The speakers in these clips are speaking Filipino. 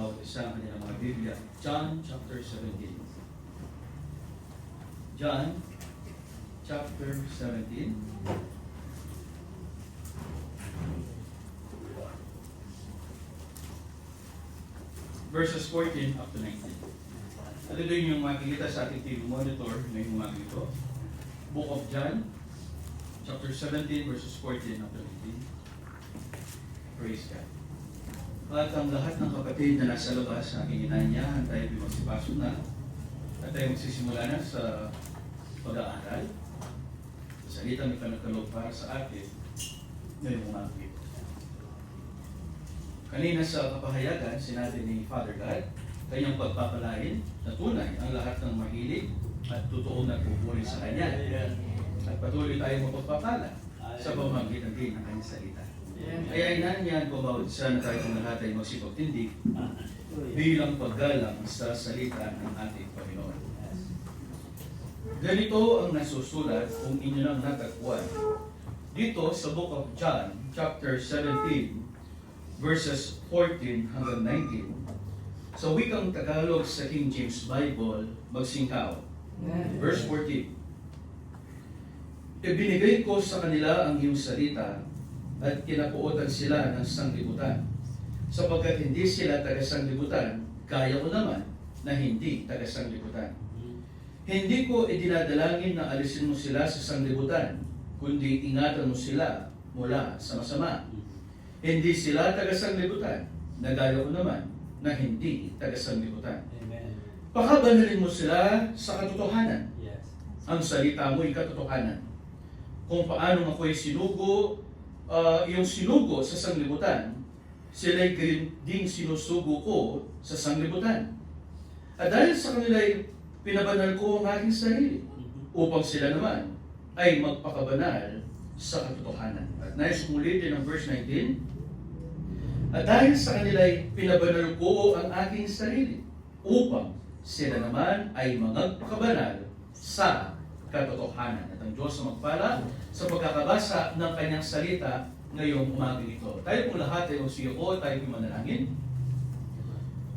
bawat isa ang kanilang mga Biblia. John chapter 17. John chapter 17. Verses 14 up to 19. At ito yung makikita sa ating TV monitor ngayong umaga ito. Book of John, chapter 17, verses 14 up to 19. Praise God. At ang lahat ng kapatid na nasa labas sa aking inanya, tayo magsipasok na. At tayo magsisimula na sa pag-aaral. Salita may panagkaloob para sa atin ngayong umaga ito. Kanina sa kapahayagan, sinabi ni Father God, kanyang pagpapalain na tunay ang lahat ng mahilig at totoo na pupuri sa Kanya. At patuloy tayong mapagpapala sa pamamagitan din ng Kanyang salita. Kaya inanyan ko bawat isa na tayo lahat ay magsipagtindig bilang paggalang sa salita ng ating Panginoon. Ganito ang nasusulat kung inyo nang natagpuan. Dito sa Book of John, chapter 17, verses 14 hanggang 19. Sa wikang Tagalog sa King James Bible, magsingkaw. Verse 14. Ibinigay ko sa kanila ang iyong salita at kinapuotan sila ng sanglibutan. Sapagkat hindi sila taga-sanglibutan, kaya ko naman na hindi taga-sanglibutan. Hindi ko idinadalangin na alisin mo sila sa sanglibutan, kundi ingatan mo sila mula sa masama. Hindi sila taga-sanglibutan, nagaya ko naman na hindi taga-sanglibutan. Pakabanalin mo sila sa katotohanan. Yes. Ang salita mo'y katotohanan. Kung paano ako'y sinugo, yung sinugo sa sanglibutan, sila'y ding sinusugo ko sa sanglibutan. At dahil sa kanila'y pinabanal ko ang aking sarili, upang sila naman ay magpakabanal sa katotohanan. At nais ulitin ang verse 19. At dahil sa kanila'y pinabanal ko ang aking sarili, upang sila naman ay magpakabanal sa katotohanan. At ang Diyos ang magpala sa pagkakabasa ng kanyang salita ngayong umaga ito. Tayo pong lahat ay magsiyoko, tayo pong manalangin.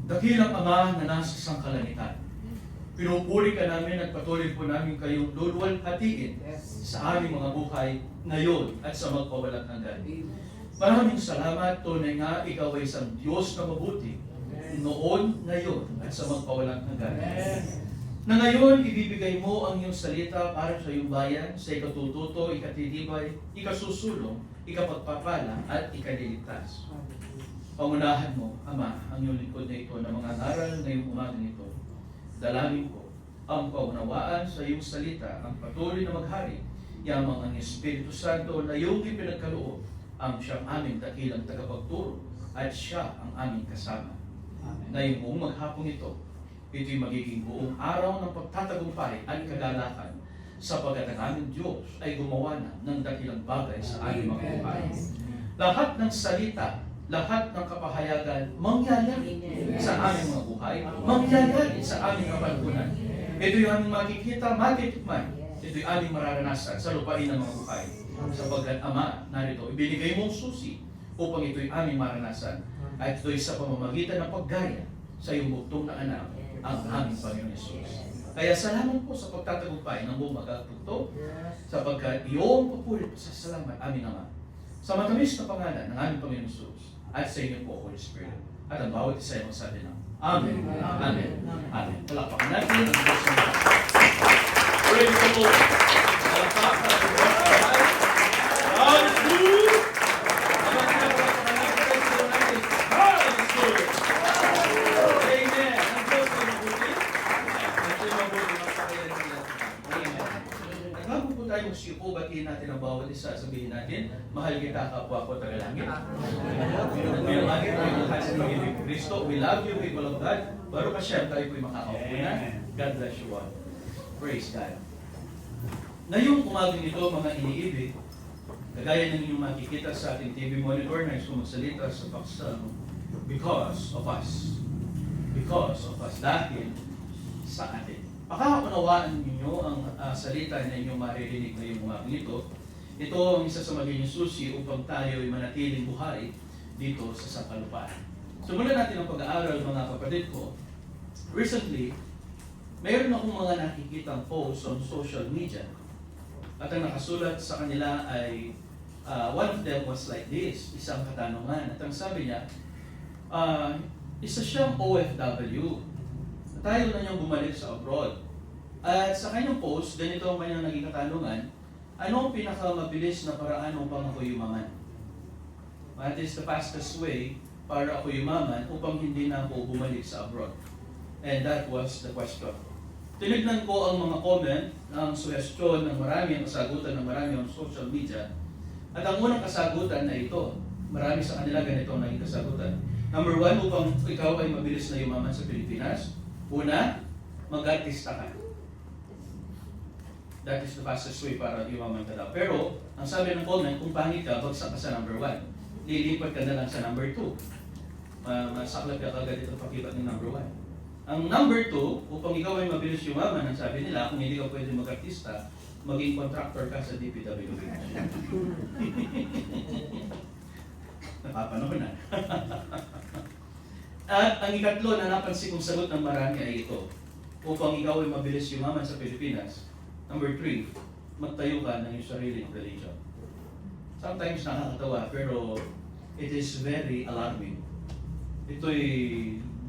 Dakilang Ama na nasa sangkalangitan, pinupuri ka namin at patuloy po namin kayong luluwalhatiin sa aming mga buhay ngayon at sa magpawalang hanggan. Maraming salamat, tunay nga ikaw ay isang Diyos na mabuti noon, ngayon at sa magpawalang hanggan. Na ngayon, ibibigay mo ang iyong salita para sa iyong bayan, sa ikatututo, ikatitibay, ikasusulong, ikapagpapala at ikaliligtas. Pangunahan mo, Ama, ang iyong likod na ito na mga aral ngayong umaga nito. Dalangin ko ang kaunawaan sa iyong salita, ang patuloy na maghari, yamang ang Espiritu Santo na iyong ipinagkaloob, ang siyang aming dakilang tagapagturo at siya ang aming kasama. Ngayong buong maghapong ito, ito'y magiging buong araw ng pagtatagumpay at kagalakan sapagkat ang aming Diyos ay gumawa na ng dakilang bagay sa aming mga buhay. Lahat ng salita, lahat ng kapahayagan mangyayari sa aming mga buhay, mangyayari sa aming kapanahunan. Ito'y aming makikita, matitikman. Ito'y aming mararanasan sa lupain ng mga buhay. Sapagkat Ama, narito, ibinigay mong susi upang ito'y aming maranasan. At ito'y sa pamamagitan ng paggaya sa iyong bugtong na anak, ang aming Panginoon Jesus. Kaya salamat po sa pagtatagumpay ng buong magkakapagto, sapagkat iyong papuri po sa salamat aming Ama. Sa matamis na pangalan ng aming Panginoon Jesus, at sa inyo po, Holy Spirit. At ang bawat isa ay magsabi ng Amen. Amen. Amen. Palakpakan natin ang Diyos ng Diyos. Praise the Lord. Palakpakan natin ang Diyos ng Diyos. Hallelujah! Hallelujah! Amen. Ang Diyos ay mabuti. Ang Diyos ay mabuti. Magpakayan nila. Amen. At bago po tayo magsiupo, batiin natin ang bawat isa. Sabihin natin, mahal kita kapwa ko tagalangit. Binamagin tayo ng kasing magiging Kristo. We love you, people of God. Baruch Hashem, tayo po'y makakaupo na. God bless you all. Praise God. Ngayong umagang ito, mga iniibig, kagaya ng inyong makikita sa ating TV monitor na sumasalita sa paksang because of us. Because of us. Dahil sa atin. Pakaunawaan ninyo ang salita na inyong maririnig ngayong umagang ito. Ito ang isa sa magiging susi upang tayo ay manatiling buhay dito sa sangkalupaan. Simulan natin ang pag-aaral, mga kapatid ko. Recently, mayroon akong mga nakikitang posts on social media. At ang nakasulat sa kanila ay, one of them was like this, isang katanungan. At ang sabi niya, isa siyang OFW. Tayo na niyang bumalik sa abroad. At sa kanyang post, ganito ang kanyang naging katanungan, ano ang pinakamabilis na paraan upang ako yumaman? What is the fastest way para ako yumaman upang hindi na ako bumalik sa abroad? And that was the question. Tinignan ko ang mga comment, ang suggestion ng marami, ang kasagutan ng marami on social media. At ang unang kasagutan ay ito. Marami sa kanila ganito ang naging kasagutan. Number 1, upang ikaw ay mabilis na yumaman sa Pilipinas. Una, mag-artista ka. That is the fastest way para yumaman ka daw. Pero, ang sabi ng comment, kung pangit ka, bagsak ka sa number 1. Lilipat ka na lang sa number 2. Masaklap ka agad ito pakibat ng number 1. Ang number 2, upang ikaw ay mabilis yumaman, ang sabi nila, kung hindi ka pwede mag-artista, maging contractor ka sa DPWH. Napapanahon na. At ang ikatlo na napansin kong sagot ng marami ay ito. Upang ikaw ay mabilis yumaman sa Pilipinas, number 3, magtayo ka ng iyong sariling religion. Sometimes nakakatawa, pero it is very alarming. Ito'y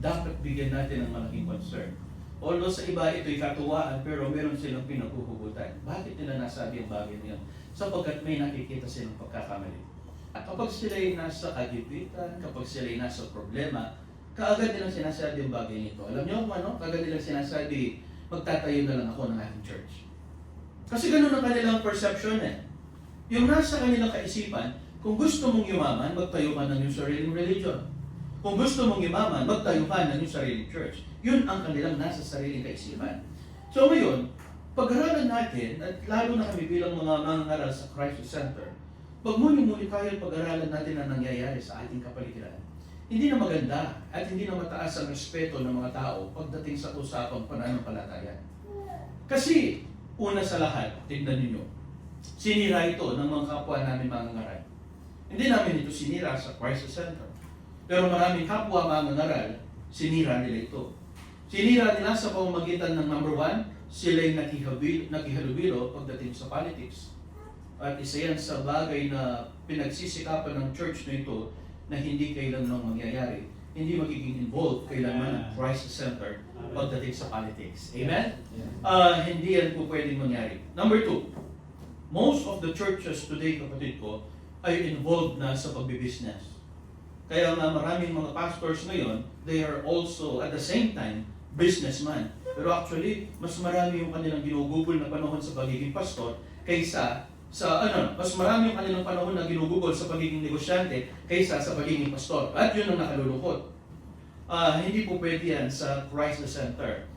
dapat bigyan natin ng malaking concern. Although sa iba ito'y katuwaan, pero meron silang pinaghuhugutan. Bakit nila nasabi ang bagay niyan? Sapagkat may nakikita silang pagkakamali. At kapag sila'y nasa kagipitan, kapag sila'y nasa problema, kaagad nilang sinasabi ang bagay nito. Alam niyo kung ano? Kaagad nilang sinasabi, magtatayo na lang ako ng aking church. Kasi ganun ang kanilang perception eh. Yung nasa kanilang kaisipan, kung gusto mong yumaman, magtayo ka ng iyong sariling religion. Kung gusto mong yumaman, magtayo ka ng iyong sariling church. Yun ang kanilang nasa sariling kaisipan. So ngayon, pag-aralan natin, at lalo na kami bilang mga mangangaral sa Crisis Center, pag muli-muli tayo pag-aralan natin ang nangyayari sa ating kapaligiran, hindi na maganda at hindi na mataas ang respeto ng mga tao pagdating sa usapang pananampalataya. Kasi, una sa lahat, tignan ninyo, sinira ito ng mga kapwa namin mangangaral. Hindi namin ito sinira sa Crisis Center. Pero maraming kapwa mangangaral, sinira nila ito. Sinira nila sa pamamagitan ng number 1, sila'y nakihalubilo pagdating sa politics. At isa yan sa bagay na pinagsisikapan ng church na ito na hindi kailanman mangyayari. Hindi magiging involved kailanman ng Crisis Center pagdating sa politics. Amen? Hindi yan po pwedeng mangyari. Number 2, most of the churches today, kapatid ko, ay involved na sa pagbibusiness. Kaya nga maraming mga pastors ngayon, they are also at the same time businessman. Pero actually, mas marami yung kanilang ginugugol na panahon sa pagiging pastor kaysa mas marami yung kanilang panahon na ginugugol sa pagiging negosyante kaysa sa pagiging pastor. At yun ang nakalulungkot. Hindi po pwede yan sa Crisis Center.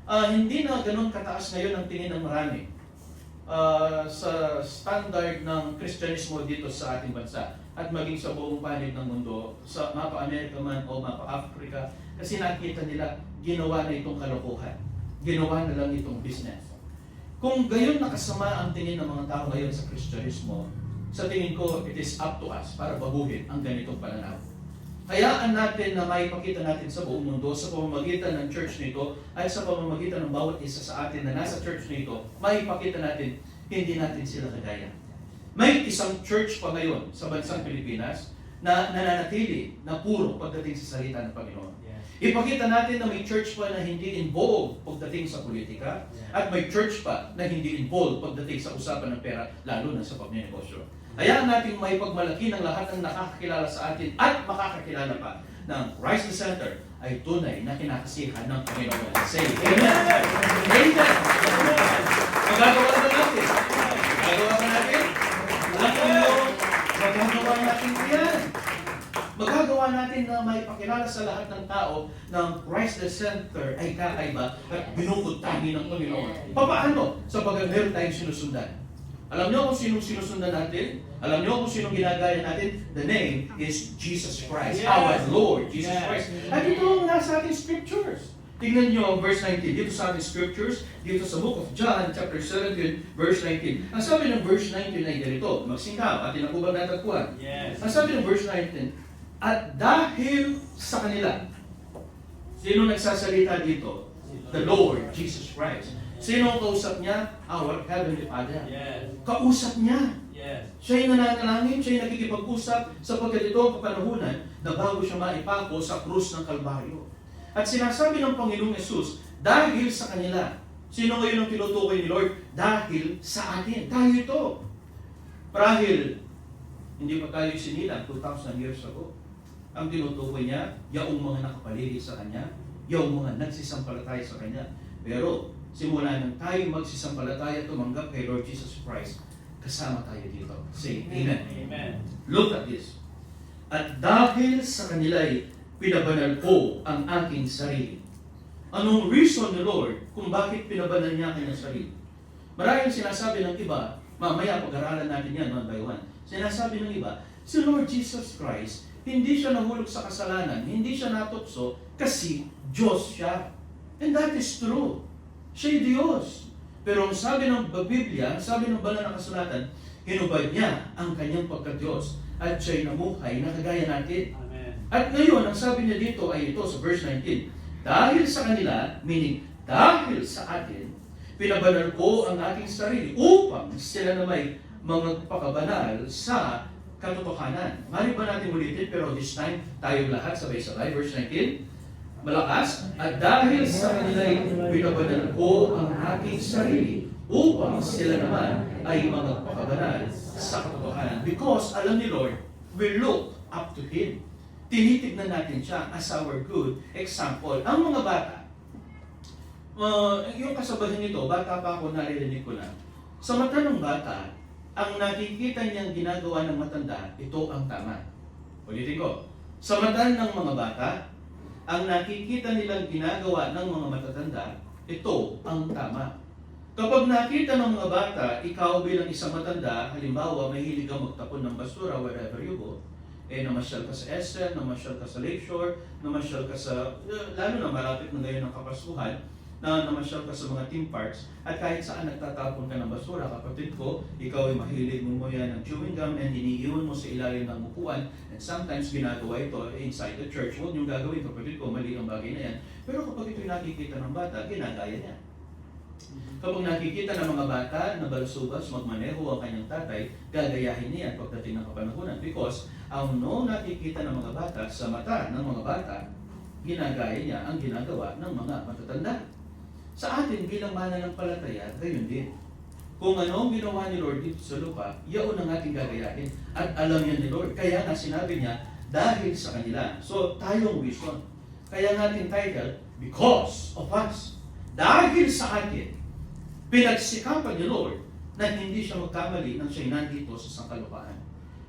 Hindi na ganun kataas ngayon ang tingin ng marami sa standard ng Kristyanismo dito sa ating bansa at maging sa buong panig ng mundo, sa Mapa Amerika man o Mapa Africa, kasi nakita nila ginawa na itong kalokohan. Ginawa na lang itong business. Kung gayon nakasama ang tingin ng mga tao ngayon sa Kristyanismo, sa tingin ko, it is up to us para baguhin ang ganitong pananaw. Hayaan natin na maipakita natin sa buong mundo sa pamamagitan ng church nito at sa pamamagitan ng bawat isa sa atin na nasa church nito, maipakita natin, hindi natin sila kagaya. May isang church pa ngayon sa bansang Pilipinas na nananatili na puro pagdating sa salita ng Panginoon. Ipakita natin na may church pa na hindi involved pagdating sa politika at may church pa na hindi involved pagdating sa usapan ng pera, lalo na sa pagnenegosyo. Hayaan natin may pagmalaki ng lahat ng nakakakilala sa atin at makakakilala pa ng Crisis Center ay tunay na kinakasihan ng Panginoon. Say Amen! Amen! Magagawa na natin. Magagawa na natin. Magagawa natin yan. Magagawa natin na may pakilala sa lahat ng tao ng Crisis Center ay kakaiba at binubutahin ng Panginoon. Paano? Sapagkat meron tayong sinusundan. Alam niyo kung sinong sinusundan natin? Alam niyo kung sinong ginagaya natin? The name is Jesus Christ, our Lord Jesus Christ. At ito ang nasa ating scriptures. Tingnan niyo ang verse 19. Dito sa ating scriptures, dito sa book of John, chapter 17, verse 19. Ang sabi ng verse 19 ay ganito, magsingkap, atin ang ubang natagpuan. Ang sabi ng verse 19, At dahil sa kanila, sino nagsasalita dito? The Lord Jesus Christ. Sino ang kausap niya? Our Heavenly Father. Yes. Kausap niya. Yes. Siya yung nananalangin, siya yung nakikipag-usap sapagkat ito ang kapanahunan na bago siya maipako sa krus ng Kalbaryo. At sinasabi ng Panginoong Yesus, dahil sa kanila, sino ngayon ang tinutukoy ni Lord? Dahil sa atin. Tayo ito. Marahil, hindi pa tayo sinilang 2,000 years ago. Ang tinutukoy niya, yaong mga nakapaligid sa Kanya, yaong mga nagsisampalataya sa Kanya. Pero, simula nang tayo magsisampalataya, tumanggap kay Lord Jesus Christ, kasama tayo dito. Say, Amen. Amen. Look at this. At dahil sa kanila'y pinabanal ko ang aking sarili. Anong reason ni Lord kung bakit pinabanal niya ang kanyang sarili? Maraming sinasabi ng iba, mamaya pag-aralan natin yan one by one. Sinasabi ng iba, si Lord Jesus Christ, hindi siya nahulog sa kasalanan, hindi siya natukso kasi Diyos siya. And that is true. Siya'y Diyos. Pero ang sabi ng Biblia, ang sabi ng banal na kasulatan, hinubad niya ang kanyang pagka-Diyos at siya'y namuhay na kagaya natin. Amen. At ngayon, ang sabi niya dito ay ito sa verse 19, dahil sa kanila, meaning dahil sa atin, pinabanal ko ang aking sarili upang sila na may mga pakabanal sa katotohanan. Mali ba natin ulitin, pero this time, tayong lahat sabay-sabay. Verse 19, malakas, at dahil sa kanila'y pinabanal ko ang aking sarili upang sila naman ay mga pakabanal sa katotohanan. Because, alam ni Lord, we look up to Him. Tinitignan natin siya as our good example. Ang mga bata, yung kasabayan nito, bata pa ako, naririnig ko na. Sa mata ng bata, ang nakikita niyang ginagawa ng matanda, ito ang tama. Ulitin ko. Sa mata ng mga bata, ang nakikita nilang ginagawa ng mga matatanda, ito ang tama. Kapag nakita ng mga bata, ikaw bilang isang matanda, halimbawa, mahilig kang magtapon ng basura wherever you go, namasyal ka sa Essen, namasyal ka sa Lakeshore, namasyal ka sa, lalo na malapit na ngayon ng Kapaskuhan, na namasyal ka sa mga theme parks, at kahit saan nagtatapon ka ng basura, kapatid ko, ikaw ay mahilig mo yan ng chewing gum and iniiwan mo sa ilalim ng upuan, and sometimes ginagawa ito inside the church. Huwag niyong gagawin, kapatid ko, mali ang bagay na yan. Pero kapag ito'y nakikita ng bata, ginagaya niya. Kapag nakikita ng mga bata na balusubas, magmaneho ang kanyang tatay, gagayahin niya pagdating ng kapanahunan. Because ang nakikita ng mga bata sa mata ng mga bata, ginagaya niya ang ginagawa ng mga matatanda. Sa atin bilang mananampalataya, gayon din. Kung ano ang ginawa ni Lord dito sa lupa, yaon ang ating gagayahin. At alam niya ni Lord. Kaya nga sinabi niya, dahil sa kanila. So, tayong reason. Kaya natin title, because of us. Dahil sa atin, pinagsikapan ni Lord na hindi siya magkamali nang siya'y nandito sa sangkalupaan.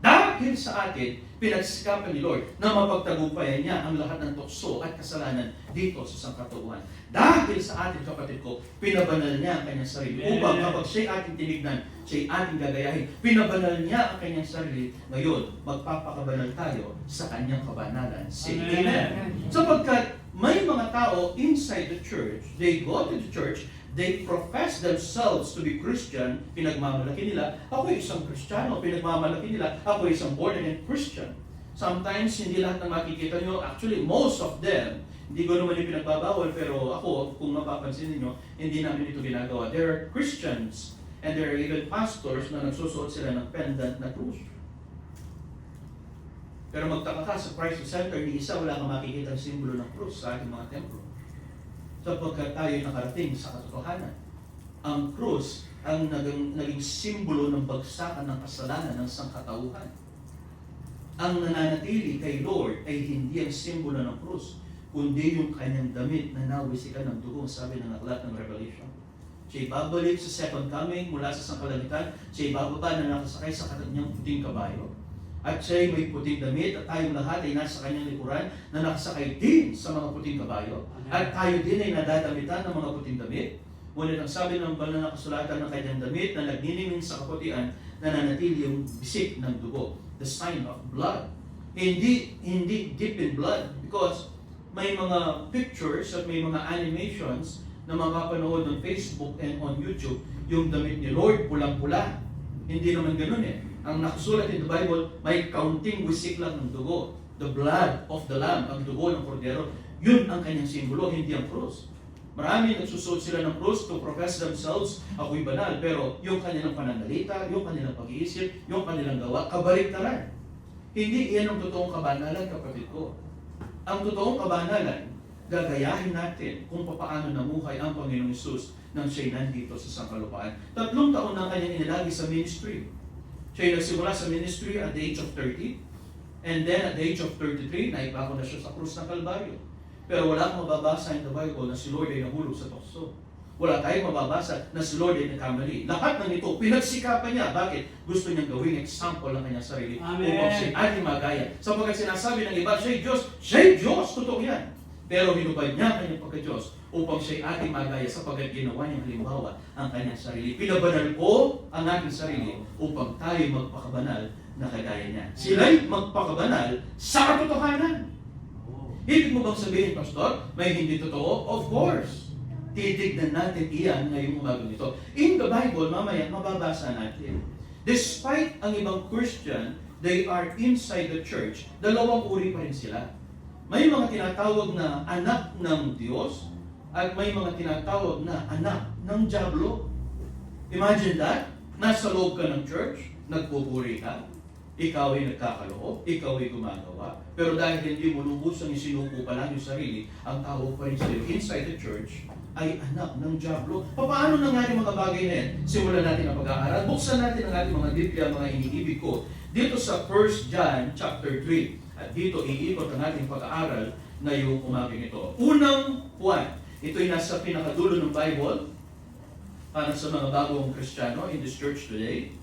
Dahil sa atin, pinagsikapan ni Lord na mapagtagumpayan niya ang lahat ng tukso at kasalanan dito sa sangkatauhan. Dahil sa atin, kapatid ko, pinabanal niya ang kanyang sarili. Upang kapag siya'y ating tinignan, siya'y ating gagayahin. Pinabanal niya ang kanyang sarili. Ngayon, magpapakabanal tayo sa kanyang kabanalan. Say Amen. Sapagkat may mga tao inside the church, they go to the church, they profess themselves to be Christian, pinagmamalaki nila, ako isang Kristiyano, pinagmamalaki nila, ako isang born-again Christian. Sometimes, hindi lahat ng makikita nyo, actually, most of them, hindi ko naman yung pinagbabawal, pero ako, kung mapapansin niyo, hindi namin ito ginagawa. There are Christians, and there are even pastors na nagsusuot sila ng pendant na krus. Pero magtaka ka sa Christ Center, ni isa wala kang makikita ang simbolo ng krus sa ating mga templo. Sapagkat tayo nakarating sa katotohanan. Ang krus ang naging simbolo ng bagsakan ng kasalanan ng sangkatauhan. Ang nananatili kay Lord ay hindi ang simbolo ng krus, kundi yung kanyang damit na nawisikan ng dugo, sabi ng aklat ng Revelation. Siya'y babalik sa second coming mula sa sangkalangitan, siya'y bababa na nakasakay sa kanyang puting kabayo. At siya'y may puting damit at tayong lahat ay nasa kanyang likuran na nakasakay din sa mga puting kabayo. At tayo din ay nadadamitan ng mga puting damit. Ngunit ang sabi ng banal na kasulatan ng kanyang damit na nagniningning sa kaputian, nananatili yung bisik ng dugo, the sign of blood. Hindi deep in blood, because may mga pictures at may mga animations na mapapanood ng Facebook and on YouTube, yung damit ni Lord pulang-pula. Hindi naman ganun eh. Ang nakasulat in the Bible, may kaunting wisik lang ng dugo. the blood of the lamb, ang dugo ng kordero, yun ang kanyang simbolo, hindi ang krus. Marami nagsusuot sila ng krus to profess themselves, ako'y banal, pero yung kanilang pananalita, yung kanilang pag-iisip, yung kanilang gawa, kabaliktaran. Hindi iyan ang totoong kabanalan, kapatid ko. Ang totoong kabanalan, gagayahin natin kung paano namuhay ang Panginoong Hesus nang siya'y nandito sa sangkalupaan. 3 taon na kanyang inilagi sa ministry. Siya'y nagsimula sa ministry at the age of 30, and then at the age of 33, naipako na siya sa krus ng Kalbaryo. Pero wala kang mababasa in the Bible na si Lord ay nahulog sa tukso. Wala tayong mababasa na si Lord ay nagkamali. Lahat ng ito, pinagsikapan niya. Bakit? Gusto niyang gawing example ng kanyang sarili. Amen. Upang siya ating magaya. Sapagkat sinasabi ng iba, siya'y Diyos. Siya'y Diyos! Totoo yan. Pero hinubad niya ang kanyang pagka-Diyos upang siya'y ating magaya sapagkat ginawa niyang halimbawa ang kanyang sarili. Pinabanal ko ang ating sarili upang tayo magpakabanal na kagaya niya. Sila'y magpakabanal sa katotohanan. Ibig mo bang sabihin, Pastor, may hindi totoo? Of course. Titignan natin iyan ngayong umaga nito. In the Bible, mamaya, mababasa natin. Despite ang ibang Christian, they are inside the church, dalawang uri pa rin sila. May mga tinatawag na anak ng Diyos at may mga tinatawag na anak ng Diablo. Imagine that. Nasa loob ka ng church, nagpupuri ka, ikaw ay nagkakaloob, ikaw ay gumagawa, pero dahil hindi mo lubusang isinuko pa lang yung sarili, ang tawag pa rin sa'yo inside the church ay anak ng Diablo. Paano nangyari mga bagay na yan? Simulan natin ang pag-aaral. Buksan natin ang ating mga Biblia, mga iniibig ko. Dito sa 1 John chapter 3. At dito iikot ang ating pag-aaral ngayong umaga ito. Unang buwan. Ito'y nasa pinakadulo ng Bible para sa mga bagong Kristiyano in this church today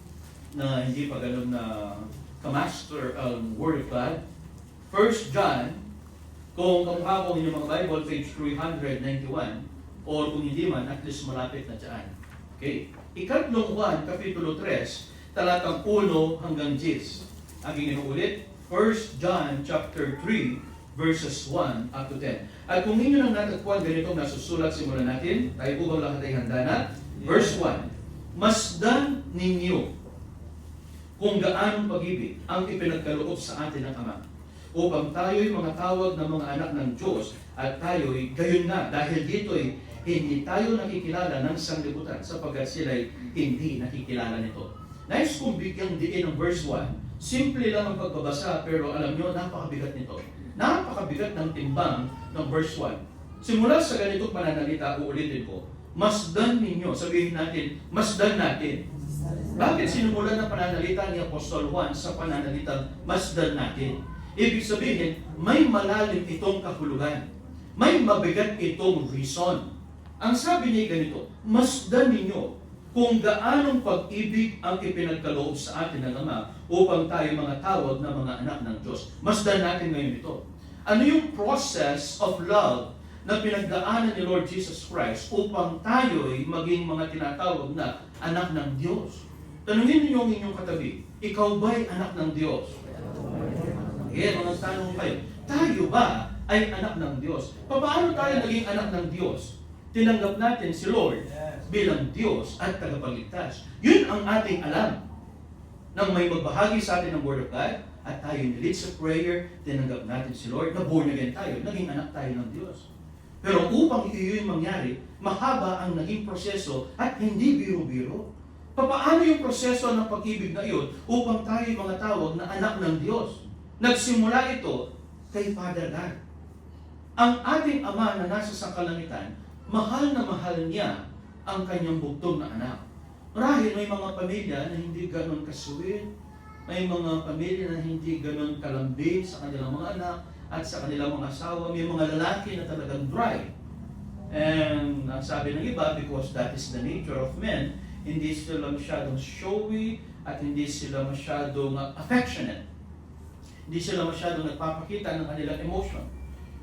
na hindi pa ganun na kamaster ang Word of God. 1 John, kung kamukha ko inyong mga Bible, page 391, or kung hindi man, at least malapit na dyan. Okay? Ikatlong Juan, kapitulo 3, talatang 1 hanggang 10. Aking inuulit, 1 John chapter 3, verses 1 up to 10. At kung ninyo nang natagpuan ganitong nasusulat, simulan natin. Tayo po bang lahat ay handa na? Verse 1, masdan ninyo kung gaanong pag-ibig ang ipinagkaloob sa atin ng Ama, upang tayo'y mga tawag ng mga anak ng Diyos, at tayo'y gayon na, dahil dito'y hindi tayo nakikilala ng sanglibutan, sapagkat sila'y hindi nakikilala nito. Nais kong bigyang diin ng verse 1, simple lang ang pagbabasa, pero alam nyo, napakabigat nito. Napakabigat ng timbang ng verse 1. Simula sa ganitong pananalita, uulitin ko, masdan ninyo, sabihin natin, masdan natin. Bakit sinumulan ng pananalita ni Apostol Juan sa pananalitang masdan natin? Ibig sabihin, may malalim itong kahulugan. May mabigat itong reason. Ang sabi niya ganito, masdan ninyo kung gaanong pag-ibig ang ipinagkaloob sa atin ng Ama upang tayo mga tawag na mga anak ng Diyos. Masdan natin ngayon ito. Ano yung process of love na pinagdaanan ni Lord Jesus Christ upang tayo'y maging mga tinatawag na anak ng Diyos? Tanungin niyo yung inyong katabi, ikaw ba'y anak ng Diyos? Mga tanong kayo, tayo ba ay anak ng Diyos? Paano tayo naging anak ng Diyos? Tinanggap natin si Lord bilang Diyos at tagapagligtas. Yun ang ating alam. Nang may magbahagi sa atin ng Word of God, at tayo nilit sa prayer, tinanggap natin si Lord, na born again tayo, naging anak tayo ng Diyos. Pero upang iyon mangyari, mahaba ang naging proseso at hindi biro-biro. Paano yung proseso ng pag-ibig na iyon upang tayo mga tawag na anak ng Diyos? Nagsimula ito kay Father God. Ang ating Ama na nasa sangkalangitan, mahal na mahal niya ang kanyang bugtong na anak. Marahil may mga pamilya na hindi ganon kasuwid, may mga pamilya na hindi ganon kalambing sa kanilang mga anak at sa kanilang mga asawa. May mga lalaki na talagang dry. And ang sabi ng iba, because that is the nature of men, hindi sila masyadong showy at hindi sila masyadong affectionate. Hindi sila masyadong nagpapakita ng kanilang emotion.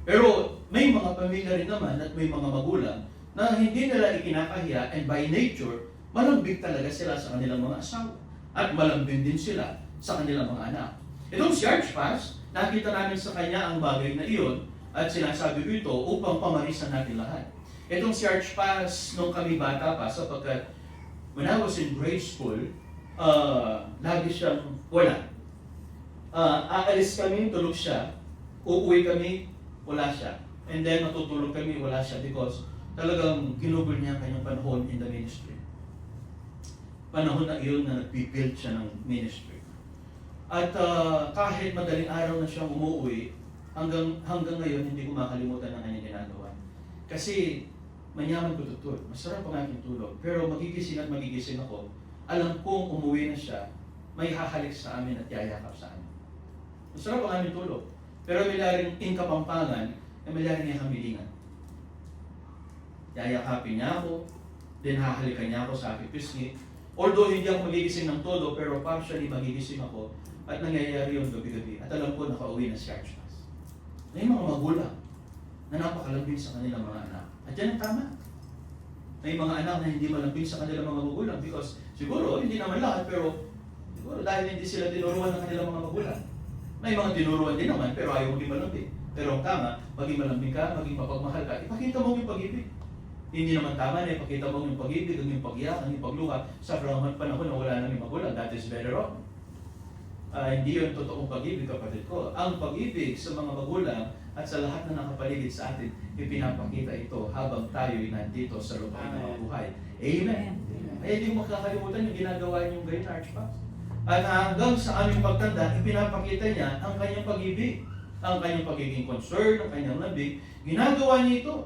Pero may mga pamilya rin naman at may mga magulang na hindi nila ikinakahiya and by nature, malambing talaga sila sa kanilang mga asawa. At malambing din sila sa kanilang mga anak. Itong si Archpas, nakita namin sa kanya ang bagay na iyon at sinasabi ko ito upang pamarisan natin lahat. Itong si Archpas, nung kami bata pa, sapagkat when I was in grade school, lagi siyang wala. Aalis kami, tulog siya, Uuwi kami, wala siya. And then matutulog kami, wala siya because talagang ginugol niya ang kanyang panahon in the ministry. Panahon na iyon na nagpibuild siya ng ministry. At kahit madaling araw na siyang umuwi, hanggang ngayon hindi ko makalimutan ang kanyang ginagawa. Kasi manyaman ko tutulog, masarap ang aking tulog. Pero magigising at magigising ako, alam kong umuwi na siya, may hahalik sa amin at yayakap sa amin. Masarap ang aming tulog. Pero may laring in Kapampangan, may laring niya kamilingan. Yayakapin niya ako, then hahalikan niya ako sa aking pisngi. Although hindi ako magigising ng todo, pero partially magigising ako at nangyayari yung gabi-gabi. At alam ko nakauwi na si Archmas. May mga magulang na napakalambing sa kanilang mga anak. At yan ang tama. May mga anak na hindi malambing sa kanilang mga magulang because siguro, hindi naman lahat, pero siguro dahil hindi sila tinuruan ng kanilang mga magulang. May mga tinuruan din naman, pero ayaw maging malambing. Pero ang tama, maging malambing ka, maging mapagmahal ka, ipakita mo yung pag-ibig. Hindi naman tama na ipakita mo yung pag-ibig, yung pag-iyak, yung pagluha sa panahon na wala nang magulang. That is very wrong. Hindi yun totoong pag-ibig, kapatid ko. Ang pag-ibig sa mga magulang at sa lahat na nakapaligid sa atin, ipinapakita ito habang tayo'y nandito sa lupang ng buhay. Amen. Kaya hindi mo makakalimutan yung ginagawa niyong Great Archpass. At hanggang sa aming pagtanda, ipinapakita niya ang kanyang pag-ibig, ang kanyang pagiging concern, ang kanyang labig. Ginagawa niya ito.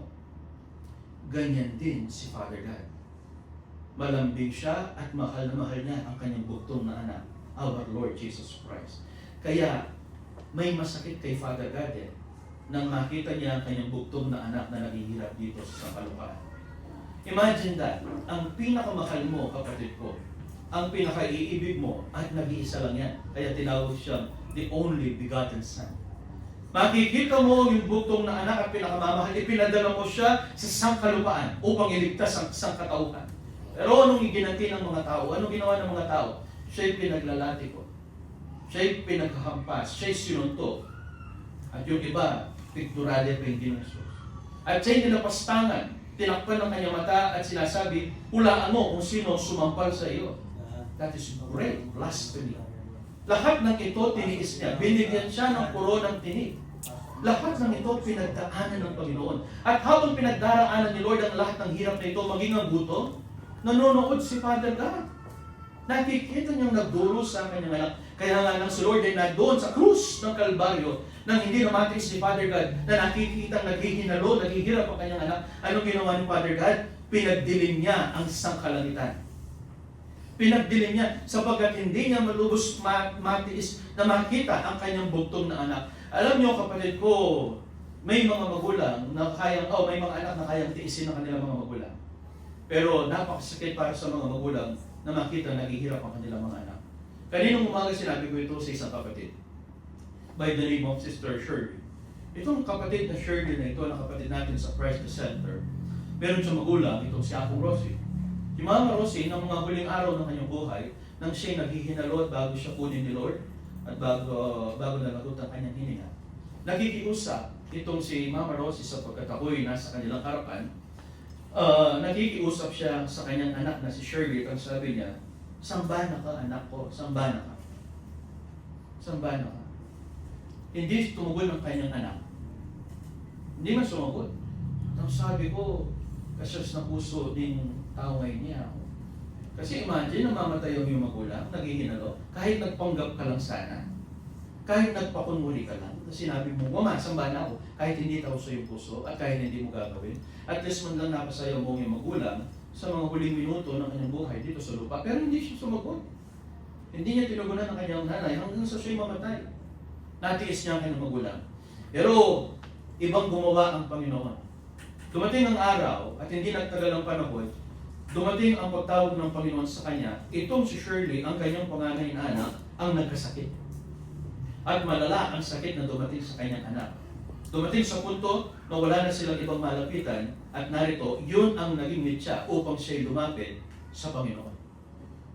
Ganyan din si Father God. Malambing siya at mahal na mahal niya ang kanyang bugtong na anak, our Lord Jesus Christ. Kaya may masakit kay Father God nang makita niya ang kanyang bugtong na anak na naghihirap dito sa kalupaan. Imagine that, ang pinakamahal mo, kapatid ko, ang pinaka-iibig mo, at nag-iisa lang yan. Kaya tinawag siyang the only begotten Son. Makikita mo yung bugtong na anak at pinakamamahal, ipinadala mo siya sa sangkalupaan upang iligtas ang sangkatauhan. Pero anong iginanti ng mga tao? Anong ginawa ng mga tao? Siya'y pinaglalatiko. Siya'y pinaghahampas. Siya'y sinunto. At yung iba, pikturalya pa hindi ng Jesus. At siya'y nilapastangan. Tinakpan ng kanyang mata at sinasabi, hulaan mo kung sino sumampal sa iyo. That is great blasphemy. Lahat ng ito tiniis niya. Binigyan siya ng koronang tinig. Lahat ng ito pinagdaanan ng Panginoon. At habang pinagdaraanan ni Lord ang lahat ng hirap na ito, maging ang gutom, nanonood si Father God. Nakikita niyang nagduro sa kanyang anak. Kaya nga nang si Lord ay nandoon sa krus ng Kalbaryo, nang hindi namatay si Father God, na nakikitang naghihinalo, naghihirap ang kanyang anak, anong ginawa ni Father God? Pinagdilim niya ang sangkalangitan. Pinagdilim niya sapagkat hindi niya malubos matiis na makita ang kanyang bugtong na anak. Alam niyo, kapatid ko, may mga magulang na kayang, may mga anak na kayang tiisin ng kanilang mga magulang. Pero napakasakit para sa mga magulang na makita naghihirap ang kanilang mga anak. Kaninong umaga sinabi ko ito sa isang kapatid by the name of Sister Shirley. Itong kapatid na Shirley na ito, na kapatid natin sa Christ Center, meron siyang magulang, itong si Apong Rosie. Si Mama Rosie, ng mga huling araw ng kanyang buhay, nang siya'y naghihinalo at bago siya kunin ni Lord, at bago nalagot ang kanyang hininga, nakikiusap itong si Mama Rosie sapagkat ako'y nasa kanilang harapan. Nakikiusap siya sa kanyang anak na si Shirley. Ang sabi niya, sambana ka anak ko, sambana ka. Sambana ka. Hindi tumugon ng kanyang anak. Hindi man sumagot. Ang sabi ko, kasyas na puso din tao ngayon niya. Kasi imagine, namamatay yung iyong magulang, naghihinalo, kahit nagpanggap ka lang sana, kahit nagpakunmuli ka lang, sinabi mo, Mama, sambana ako, kahit hindi tao sa iyong puso, at kahit hindi mo gagawin, at least man lang napasayaw mo yung magulang sa mga huling minuto ng kanyang buhay dito sa lupa, pero hindi siya sumagot. Hindi niya tinugunan ng kanyang nanay hanggang sa siya'y mamatay. Natiis niya ang kanyang magulang. Pero, ibang gumawa ang Panginoon. Dumating ang araw, at hindi nagtagal ang panahon, dumating ang pagtawag ng Panginoon sa kanya, itong si Shirley, ang kanyang panganay na anak, ang nagkasakit. At malala ang sakit na dumating sa kanyang anak. Dumating sa punto na wala na silang ibang malapitan, at narito, yun ang naging mitya upang siya'y lumapit sa Panginoon.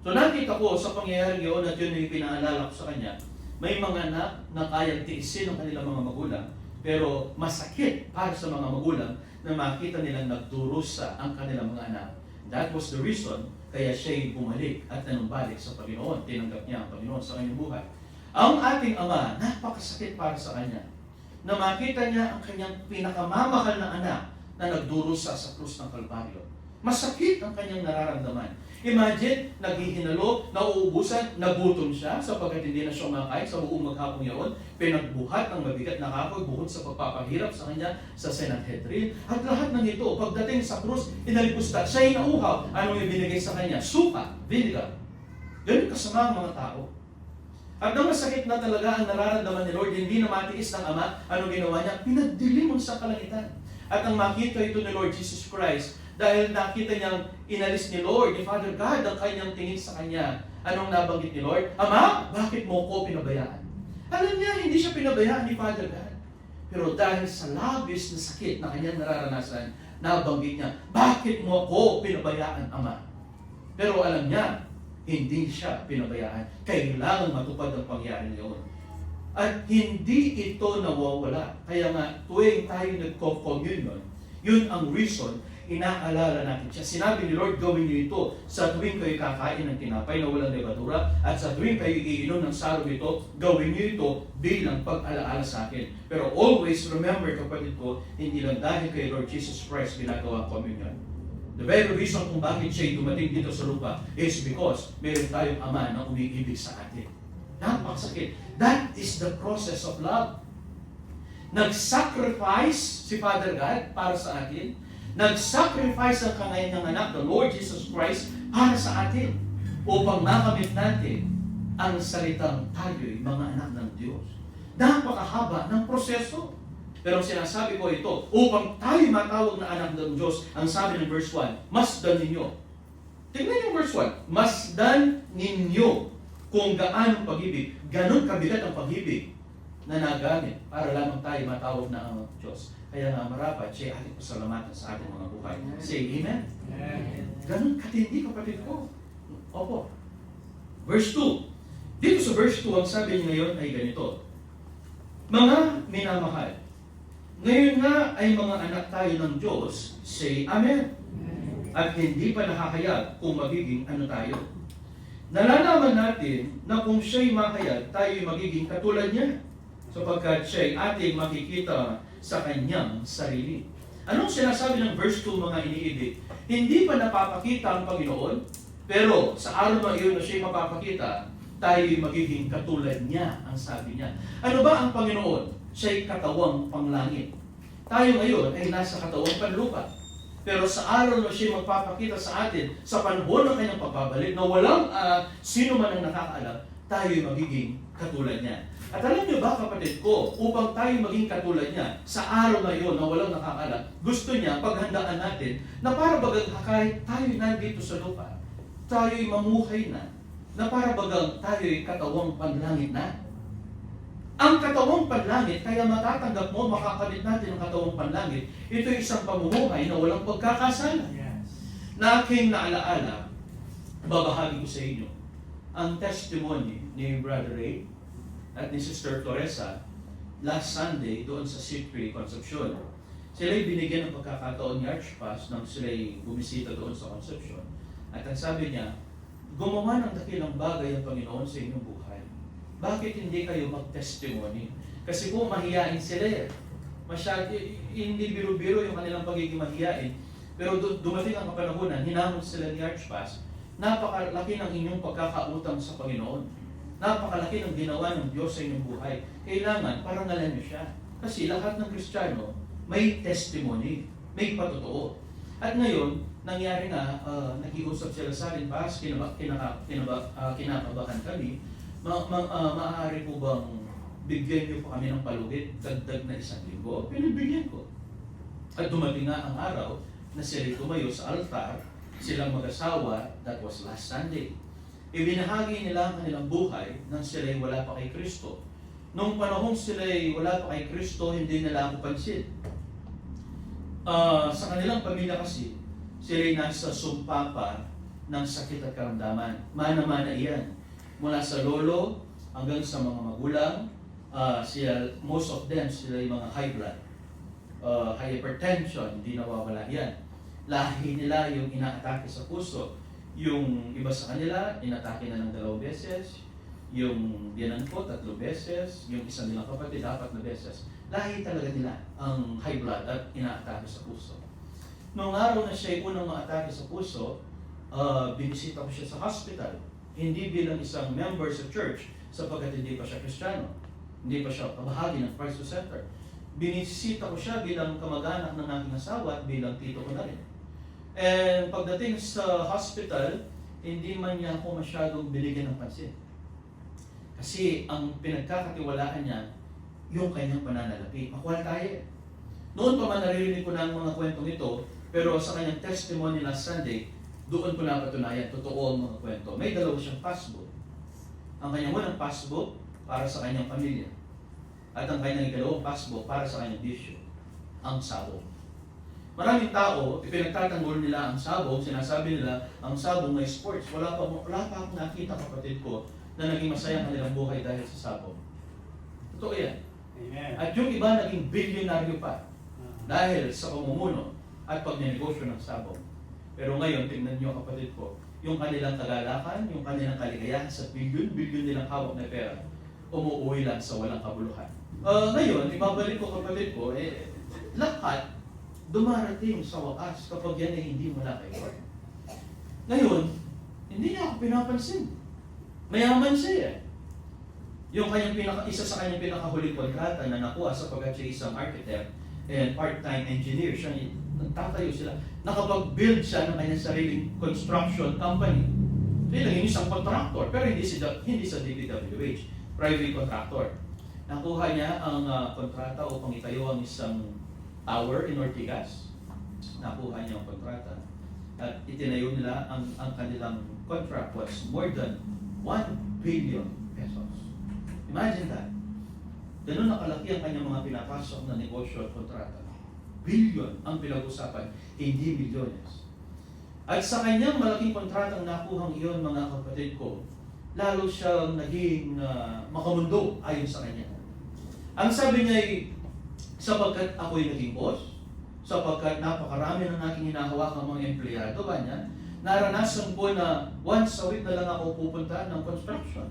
So nakita ko sa pangyayari yun, at yun ay pinaalala ko sa kanya, may mga anak na kayang tiisin ng kanilang mga magulang, pero masakit para sa mga magulang na makita nilang nagdurusa ang kanilang mga anak. That was the reason kaya siya'y bumalik at nanumbalik sa Panginoon. Tinanggap niya ang Panginoon sa kanyang buhay. Ang ating Ama, napakasakit para sa kanya. na makita niya ang kanyang pinakamamahal na anak na nagdurusa sa krus ng Kalbaryo. Masakit ang kanyang nararamdaman. Imagine, naghihinalo, nauubusan, nagutom siya sapagkat hindi na siya makain sa buong maghapong yaon. Pinagbuhat ang mabigat na kahoy buhod sa pagpapahirap sa kanya sa Sanhedrin. At lahat ng ito, pagdating sa krus, inalipusta. Siya inauhaw. Anong ibinigay sa kanya? Suka, vinegar. Ganun kasama ang mga tao. At nang masakit na talaga ang nararamdaman ni Lord, hindi na matiis ng Ama, anong ginawa niya? Pinagdilimon sa kalangitan. At ang makita ito ni Lord Jesus Christ, dahil nakita niyang inalis ni Lord, ni Father God, ang kanyang tingin sa kanya. Anong nabanggit ni Lord? Ama, bakit mo ko pinabayaan? Alam niya, hindi siya pinabayaan ni Father God. Pero dahil sa labis na sakit na kanyang nararanasan, nabanggit niya, bakit mo ko pinabayaan, Ama? Pero alam niya, hindi siya pinabayaan. Kailangan matupad ang pangyari niyon. At hindi ito nawawala. Kaya nga, tuwing tayo nagko-communion, yun ang reason, inaalala natin siya. Sinabi ni Lord, gawin niyo ito sa tuwing kayo kakain ng tinapay na walang levadura at sa tuwing kayo iinom ng sarong ito, gawin niyo ito bilang pag-alaala sa akin. Pero always remember, kapatid ko, hindi lang dahil kay Lord Jesus Christ ginagawa ang communion. The very reason kung bakit siya dumating dito sa lupa is because meron tayong Ama na umiibig sa atin. Napakasakit. That is the process of love. Nag-sacrifice si Father God para sa atin. Nag-sacrifice ang kanyang anak, the Lord Jesus Christ, para sa atin upang makamit natin ang salitang tayo'y mga anak ng Diyos. Napakahaba ng proseso. Pero sinasabi ko ito, upang tayo matawag na anak ng Diyos, ang sabi ng verse 1, masdan ninyo. Tingnan yung verse 1, masdan ninyo kung gaano pag-ibig, ganun kabigat ang pag-ibig na nagamit para lamang tayo matawag na ang Diyos. Kaya nga marapat siya ating pasalamatan sa ating mga buhay. Say amen? Amen. Ganun katindi, kapatid ko. Opo. Verse 2. Dito sa verse 2, ang sabi niya ngayon ay ganito. Mga minamahal, ngayon nga ay mga anak tayo ng Diyos, say amen. At hindi pa nakakayag kung magiging ano tayo. Nalalaman natin na kung siya'y makayag, tayo'y magiging katulad niya. Sapagkat siya'y ating makikita sa kanyang sarili. Anong sinasabi ng verse 2, mga iniibig? Hindi pa napapakita ang Panginoon, pero sa araw na iyon na siya'y mapapakita, tayo'y magiging katulad niya, ang sabi niya. Ano ba ang Panginoon? Siya'y katawang panglangit. Tayo ngayon ay nasa katawang panlupa. Pero sa araw na siya magpapakita sa atin, sa panahon ng kanyang pagbabalik, na walang sino man ang nakakaalam, tayo'y magiging katulad niya. At alam niyo ba, kapatid ko, upang tayo maging katulad niya, sa araw na iyon na walang nakakaalam, gusto niya paghandaan natin na para bagang kahit tayo nandito sa lupa, tayo'y mamuhay na para bagang tayo'y katawang panlangit na. Ang katawang panlangit, kaya matatanggap mo, makakamit natin ang katawang panlangit, ito'y isang pamumuhay na walang pagkakasala. Yes. Na aking naalaala, babahagi ko sa inyo, ang testimony ni Brother Ray at ni Sister Teresa last Sunday doon sa Sipri, Concepcion. Sila'y binigyan ng pagkakataon ni Archpass nang sila'y bumisita doon sa Concepcion. At ang sabi niya, gumawa ng dakilang bagay ang Panginoon sa inyong buhay. Bakit hindi kayo mag-testimony? Kasi kung mahiyain sila, hindi biro-biro yung kanilang pagiging mahiyain. Pero dumating ang kapanahunan, hinamon sila ni Archpass, napakalaki ng inyong pagkakautang sa Panginoon. Napakalaki ng ginawa ng Diyos sa inyong buhay. Kailangan parangalan niyo siya. Kasi lahat ng Kristiyano may testimony, may patotoo. At ngayon, nangyari nga, nakiusap sila sa akin, Pas, kinakabahan kami, maaari po bang bigyan niyo po kami ng palugit, dagdag na 1 linggo? Pinibigyan ko. At dumating nga ang araw na sila tumayo sa altar, silang mag-asawa, that was last Sunday. Ibinahagi nila ang kanilang buhay nang sila'y wala pa kay Kristo. Noong panahong sila'y wala pa kay Kristo, hindi nila ako pansin. Sa kanilang pamilya kasi, sila'y nasa sumpa pa ng sakit at karamdaman. Mana-mana iyan. Mula sa lolo hanggang sa mga magulang, most of them sila'y mga high blood. Hypertension, hindi nawawala yan. Lahi nila yung inaatake sa puso. Yung iba sa kanila, inatake na ng 2 beses. Yung biyanan ko, 3 beses. Yung isa nilang kapatid, 4 na beses. lahi talaga nila ang high blood at inaatake sa puso. Noong araw na siya unang maatake sa puso, binisita ko siya sa hospital. Hindi bilang isang member sa church, sapagkat hindi pa siya Kristiyano. Hindi pa siya kabahagi ng Christ Center. Binisita ko siya bilang kamag-anak ng aking asawa at bilang tito ko na rin. And pagdating sa hospital, hindi man niya ako masyadong binigyan ng pansin. Kasi ang pinagkakatiwalaan niya, yung kanyang pananalapi. Makuha tayo. Noon pa man naririnig ko na ang mga kwentong ito, pero sa kanyang testimony last Sunday, doon ko napatunayan, totoo ang mga kwento. May dalawa siyang passbook. Ang kanyang unang passbook para sa kanyang pamilya. At ang kanyang ikalawang passbook para sa kanyang bisyo, ang sabong. Maraming tao, ipinagtatanggol nila ang sabong, sinasabi nila, ang sabong ay sports. Wala pa akong nakita, kapatid ko, na naging masaya ang kanilang buhay dahil sa sabong. Totoo yan. Amen. At yung iba naging bilyonaryo pa dahil sa pamumuno at pagnenegosyo ng sabong. Pero ngayon, tingnan nyo kapatid ko, yung kanilang kagalakan, yung kanilang kaligayahan sa bilyon nilang hawak na pera, umuuwi lang sa walang kabuluhan. Ngayon, ibabalik ko kapatid ko, lahat dumarating sa wakas kapag yan ay hindi mula kay Lord. Ngayon, hindi niya ako pinapansin. Mayaman siya. Yung isa sa kanyang pinakahuling kontrata na nakuha sapagkat siya isang architect and part-time engineer, siya nagtatayo sila. Nakapag-build siya ng kanyang sariling construction company. So yun, isang contractor, pero hindi sa DPWH, private contractor. Nakuha niya ang kontrata upang itayo ang isang tower in Ortigas. Nakuha niya ang kontrata. At itinayo nila ang kanilang contract was more than 1 billion pesos. Imagine that. Ganun nakalaki ang kanyang mga pinapasok na negosyo at kontrata. Billion ang pinag-usapan, hindi milyones. At sa kanyang malaking kontratang nakuhang iyon, mga kapatid ko, lalo siyang naging makamundo ayon sa kanya. Ang sabi niya ay, sapagkat ako'y naging boss, sapagkat napakarami ng aking hinahawakang mga empleyado ba niya, naranasan ko na once a week na lang ako pupunta ng construction.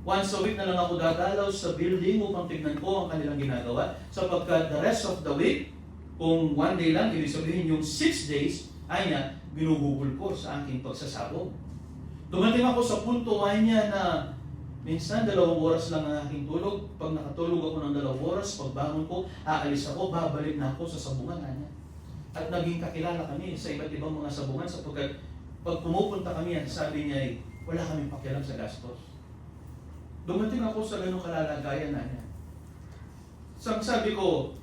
Once a week na lang ako dadalaw sa building upang tignan ko ang kanilang ginagawa, sapagkat the rest of the week, kung 1 day lang, ibig sabihin yung 6 days, ay na binuhugol ko sa aking pagsasabog. Dumating ako sa punto niya na minsan 2 oras lang ang aking tulog. Pag nakatulog ako ng 2 oras, pagbangon ko, aalis ako, babalik na ako sa sabungan niya. At naging kakilala kami sa iba't ibang mga sabungan sapagkat pag pumupunta kami, sabi niya ay wala kaming pakialam sa gastos. Dumating ako sa ganung kalalagayan na niya. Sabi ko,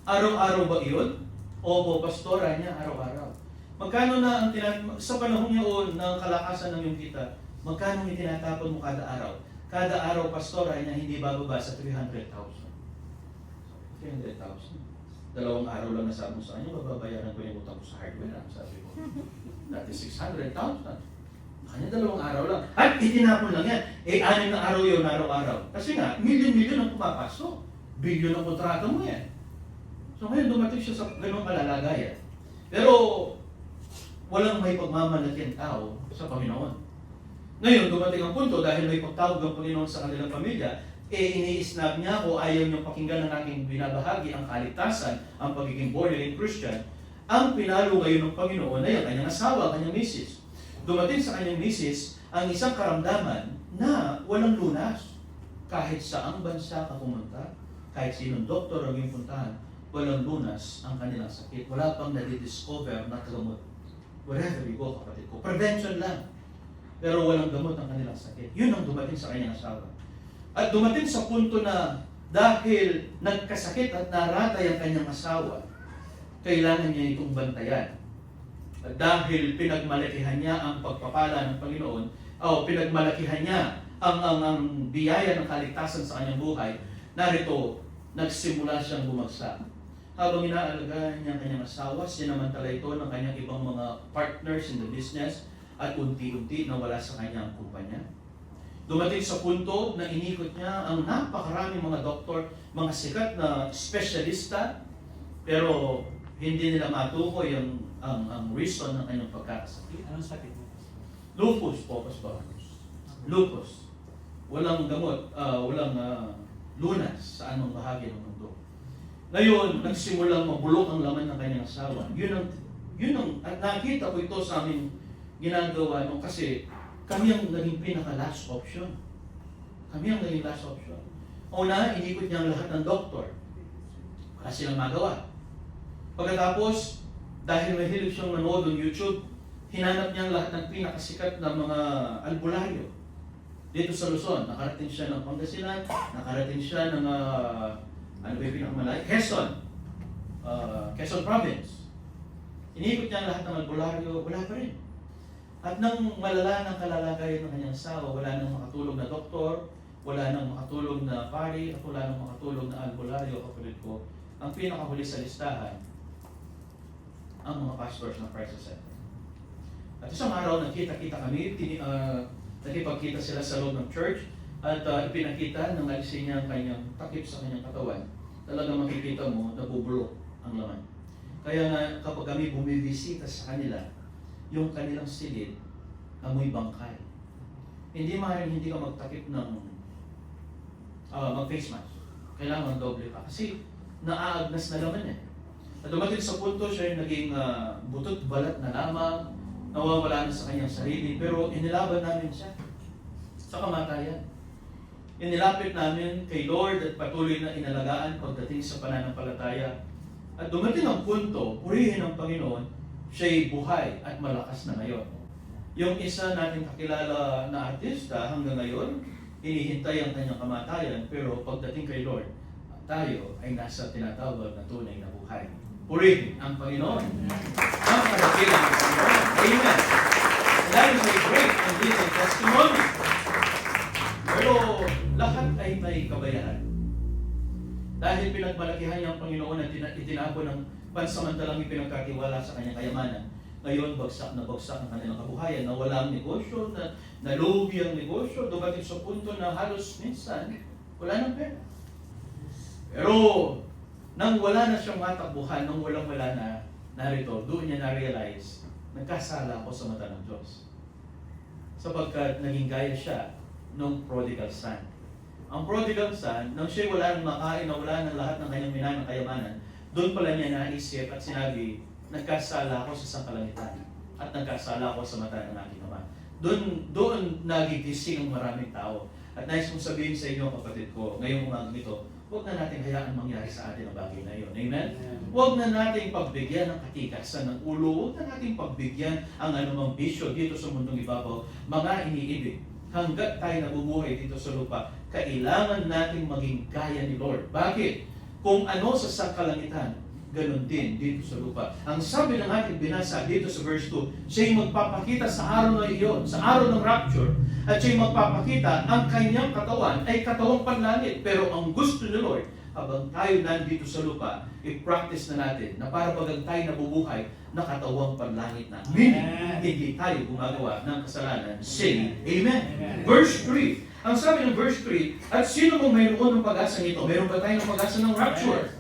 araw-araw ba iyon? Opo, pastora niya, araw-araw. Magkano na sa panahon niyon ng kalakasan ng iyong kita, magkano yung tinatapon mo kada araw? Kada araw, pastora niya, hindi bababa sa 300,000. 300,000. 2 araw lang nasabi mo sa kanya, mababayaran ko yung utang ko sa hardware. Sabi ko, dati 600,000. Kanya 2 araw lang. At itinapon lang yan. 6 na araw yun, araw-araw. Kasi nga, milyon-milyon ang pumapasok. Bilyon ang kontrata mo yan. So ngayon dumating siya sa ganung kalalagayan. Pero walang may pagmamalaki ang tao sa Panginoon. Ngayon dumating ang punto dahil may pagtawag ng Panginoon sa kanilang pamilya, ini-snap niya ako, ayaw niyang pakinggan ng aking binabahagi ang kaligtasan, ang pagiging born again Christian. Ang pinalo ngayon ng Panginoon ay ang kanyang asawa, kanyang misis. Dumating sa kanyang misis ang isang karamdaman na walang lunas. Kahit saang bansa ka pumunta, kahit sinong doktor ang iyong puntahan, walang lunas ang kanilang sakit. Wala pang nadi-discover na gamot. Wherever you go, kapatid ko. Prevention lang. Pero walang gamot ang kanilang sakit. Yun ang dumating sa kanyang asawa. At dumating sa punto na dahil nagkasakit at naratay ang kanyang asawa, kailangan niya itong bantayan. At dahil pinagmalakihan niya ang pagpapala ng Panginoon, pinagmalakihan niya ang biyaya ng kaligtasan sa kanyang buhay, narito, nagsimula siyang bumagsak. Habang inaalagaan niya ang kanyang asawa, sinamantala ito ng kanyang ibang mga partners in the business at unti-unti nawala sa kanyang kumpanya. Dumating sa punto na inikot niya ang napakaraming mga doktor, mga sikat na espesyalista, pero hindi nila matukoy ang reason ng kanyang pagkakasakit. Anong sakit mo? Lupus po, Pastor. Lupus. Walang gamot, walang lunas sa anong bahagi ng mundo. Ngayon, nagsimulang mabulok ang laman ng kanyang asawa. Yun ang nakita ko ito sa aming ginagawa nung kasi kami ang naging pinaka-last option. Kami ang naging last option. Una, inikot niya ang lahat ng doktor. Wala silang magawa. Pagkatapos, dahil mahilig siyang manood ng YouTube, hinanap niya ang lahat ng pinakasikat na mga albularyo. Dito sa Luzon, nakarating siya ng Pangasinan, nakarating siya ng, ano ba yung pinakamalay? Quezon Province. Inikot niya ang lahat ng albularyo, wala pa rin. At nang malala ng kalalagayan ng kanyang asawa, wala nang makatulog na doktor, wala nang makatulog na pari, at wala nang makatulog na albularyo, kapatid ko, ang pinakahuli sa listahan, ang mga pastors ng Crisis Center. At isang araw, nagkita-kita kami, nakipagkita sila sa loob ng church, at ipinakita ng alisin niya ang kanyang takip sa kanyang katawan. Talagang makikita mo, nabubulok ang laman. Kaya nga, kapag kami bumibisita sa kanila, yung kanilang silid, amoy bangkay. Hindi maaaring hindi ka magtakip ng mag-face mask. Kailangan doble ka. Kasi naaagnas na laman eh. At dumating sa punto, siya yung naging butot balat na lamang, nawawala na sa kanyang sarili, pero inilaban namin siya sa kamatayan. Inilapit namin kay Lord at patuloy na inalagaan pagdating sa pananampalataya. At dumating ang punto, purihin ng Panginoon, siya'y buhay at malakas na ngayon. Yung isa nating kakilala na artista hanggang ngayon, hinihintay ang kanyang kamatayan, pero pagdating kay Lord, tayo ay nasa tinatawag na tunay na buhay. Purihin ang Panginoon. Ang kadakilang ng Panginoon. Amen. That is a great and little testimony. Pero lahat ay may kabayaran. Dahil pinagmalakihan niya ang Panginoon at itinapon ng pansamantalang ipinagkatiwala sa kanyang kayamanan. Ngayon, bagsak na bagsak ang kanilang kabuhayan, na walang negosyo, na nalugi ang negosyo, dumating sa punto na halos minsan, wala nang pera. Pero, nang wala na siyang matakbuhan, nang wala na, narito, doon niya na-realize, nagkasala ako sa mata ng Diyos. Sapagkat naging gaya siya nung prodigal son. Ang prodigal son, nang siya wala nang makain, na wala ng lahat ng kanyang minamang kayamanan, doon pala niya naisip at sinabi, nagkasala ako sa sangkalangitan at nagkasala ako sa mata ng aking Ama. Doon nagigising ang maraming tao. At nais kong sabihin sa inyo, kapatid ko, ngayong umagang ito, huwag na natin hayaan mangyari sa atin ang bagay na yun. Amen? Huwag na natin pagbigyan ng katikasan ng ulo. Huwag na natin pagbigyan ang anumang bisyo dito sa mundong ibabaw. Mga iniibig, hanggat tayo nabubuhay dito sa lupa, kailangan nating maging gaya ni Lord. Bakit? Kung ano sa sangkalangitan, ganun din dito sa lupa. Ang sabi ng ating binasa dito sa verse 2, siya'y magpapakita sa araw na iyon, sa araw ng rapture, at siya'y magpapakita ang kanyang katawan ay katawang panlangit. Pero ang gusto ni Lord, habang tayo nandito sa lupa, i-practice na natin na para bagang tayo nabubuhay, na katawang panlangit na. Meaning, hindi tayo gumagawa ng kasalanan. Say, Amen. Verse 3. Ang sabi ng verse 3, at sino mong mayroon ng pag-asa nito? Meron ba tayo ng pag-asa ng rapture?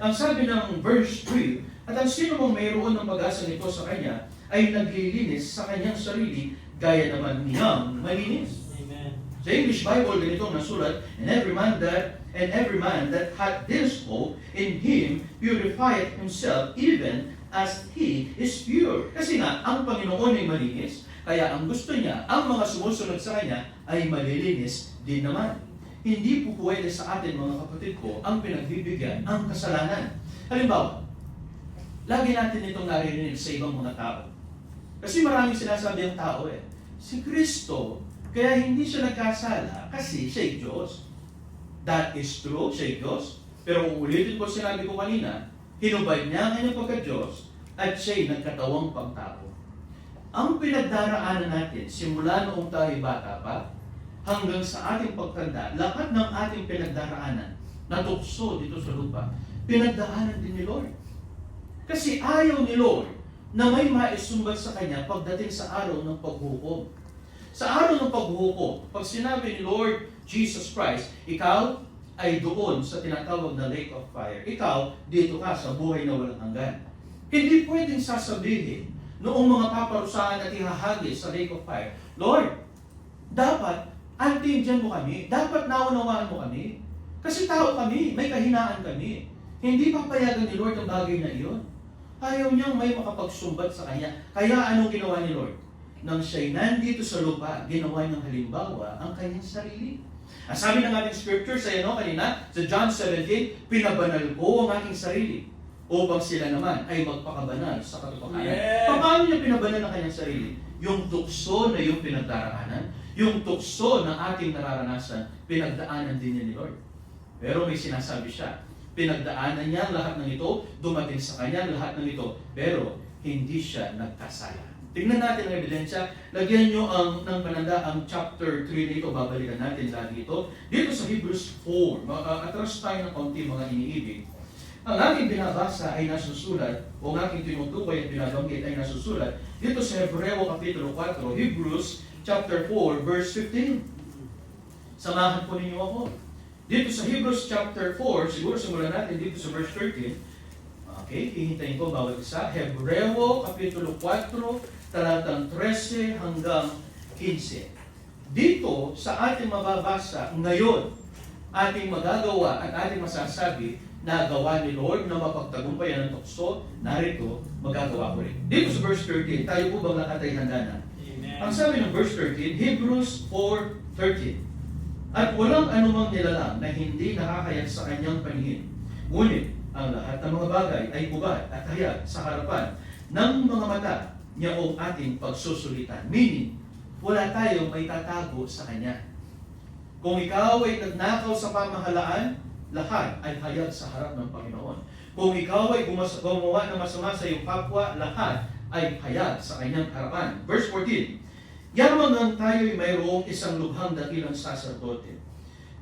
Ang sabi ng verse 3, at ang sino mong mayroon ng pag-asa nito sa kanya ay naglilinis sa kanyang sarili gaya naman niyang malinis. Amen. Sa English Bible, ganito ang nasulat, and every man that hath this hope in him purifieth himself even as he is pure. Kasi nga, ang Panginoon ay malinis, kaya ang gusto niya, ang mga sumusunod sa kanya ay malilinis din naman. Hindi po pwede sa atin, mga kapatid ko, ang pinagbibigyan, ang kasalanan. Halimbawa, lagi natin itong naririnig sa ibang mga tao. Kasi maraming sinasabi ang tao si Kristo, kaya hindi siya nagkasala kasi siya'y Diyos. That is true, siya'y Diyos. Pero uulitin ko sinabi ko kanina, hinubay niya ang kanyang pagka-Diyos at siya'y nagkatawang pangtao. Ang pinagdaraanan natin, simula noong tayo bata pa, hanggang sa ating pagtanda, lahat ng ating pinagdaraanan, natukso dito sa lupa, pinagdaanan din ni Lord. Kasi ayaw ni Lord na may maisumbat sa Kanya pagdating sa araw ng paghukom. Sa araw ng paghukom, pag sinabi ni Lord Jesus Christ, ikaw ay doon sa tinatawag na lake of fire. Ikaw, dito ka sa buhay na walang hanggan. Hindi pwedeng sasabihin noong mga paparusahan at ihahagis sa lake of fire, Lord, dapat antindihan mo kami, dapat naunawaan mo kami. Kasi tao kami, may kahinaan kami. Hindi papayagan ni Lord ang bagay na iyon. Ayaw niyang may makapagsumbat sa Kanya. Kaya anong ginawa ni Lord? Nang siya'y nandito sa lupa, ginawa niyang halimbawa ang kanyang sarili. Sabi ng ating scripture sa kanina, sa John 17, pinabanal ko ang aking sarili upang sila naman ay magpakabanal sa katotohanan. Yes. Paano niya pinabanal ang kanyang sarili? Yung tukso na yung pinagdaraanan, yung tukso na ating nararanasan, pinagdaanan din niya ni Lord. Pero may sinasabi siya, pinagdaanan niya lahat ng ito, dumating sa kanya lahat ng ito, pero hindi siya nagkasala. Tingnan natin ang ebidensya. Lagyan nyo ng pananda ang chapter 3 na ito. Babalikan natin lagi ito. Dito sa Hebrews 4, atras tayo ng kaunti mga iniibig. Ang aking binabasa ay nasusulat, o ang aking tinutukoy at binabanggit ay nasusulat, dito sa Hebreo Kapitulo 4, Hebrews chapter 4, verse 15. Samahan po ninyo ako. Dito sa Hebrews chapter 4, siguro simulan natin dito sa verse 13. Okay, hihintayin ko bawat isa. Hebreo Kapitulo 4, talatang 13 hanggang 15. Dito sa ating mababasa ngayon, ating magagawa at ating masasabi na gawa ni Lord na mapagtagumpayan ng tukso, narito, magagawa ko rin. Dito sa verse 13, tayo po bang lahat ay handa na? Amen. Ang sabi ng verse 13, Hebrews 4:13. At walang anumang nilalang na hindi nakakayag sa kanyang paningin. Ngunit, ang lahat ng mga bagay ay ubad at hayag sa harapan ng mga mata niya o ating pagsusulitan. Meaning, wala tayong may tatago sa Kanya. Kung ikaw ay nagnakaw sa pamahalaan, lahat ay hayag sa harap ng Panginoon. Kung ikaw ay gumawa ng masama sa iyong kapwa, lahat ay hayag sa Kanyang harapan. Verse 14, Yaman nang tayo ay mayroong isang lubhang dakilang saserdote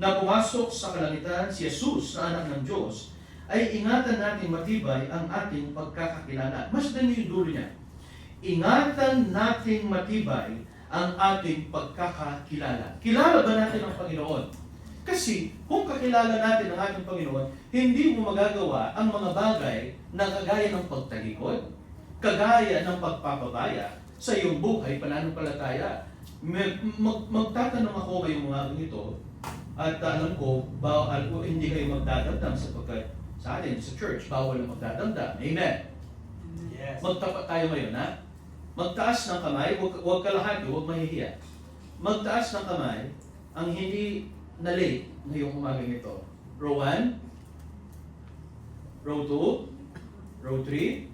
na pumasok sa kalangitan si Jesus na anak ng Diyos, ay ingatan natin matibay ang ating pagkakakilala. Masdan niyo yung dulo niya. Ingatan nating matibay ang ating pagkakakilala. Kilala ba natin ang Panginoon? Kasi kung kakilala natin ang ating Panginoon, hindi mo magagawa ang mga bagay na kagaya ng pagtalikod, kagaya ng pagpapabaya sa iyong buhay, pananampalataya. Magtatanong ako ngayong mga ganito, at alam ko, hindi kayo magdadamdam sapagkat sa atin, sa church, bawal na magdadamdam. Amen. Yes. Magtapat tayo ngayon, ha? Magtaas ng kamay, huwag kalahati, huwag mahihiya. Magtaas ng kamay, ang hindi na late ngayong umagang ito. Row 1, row 2, row 3.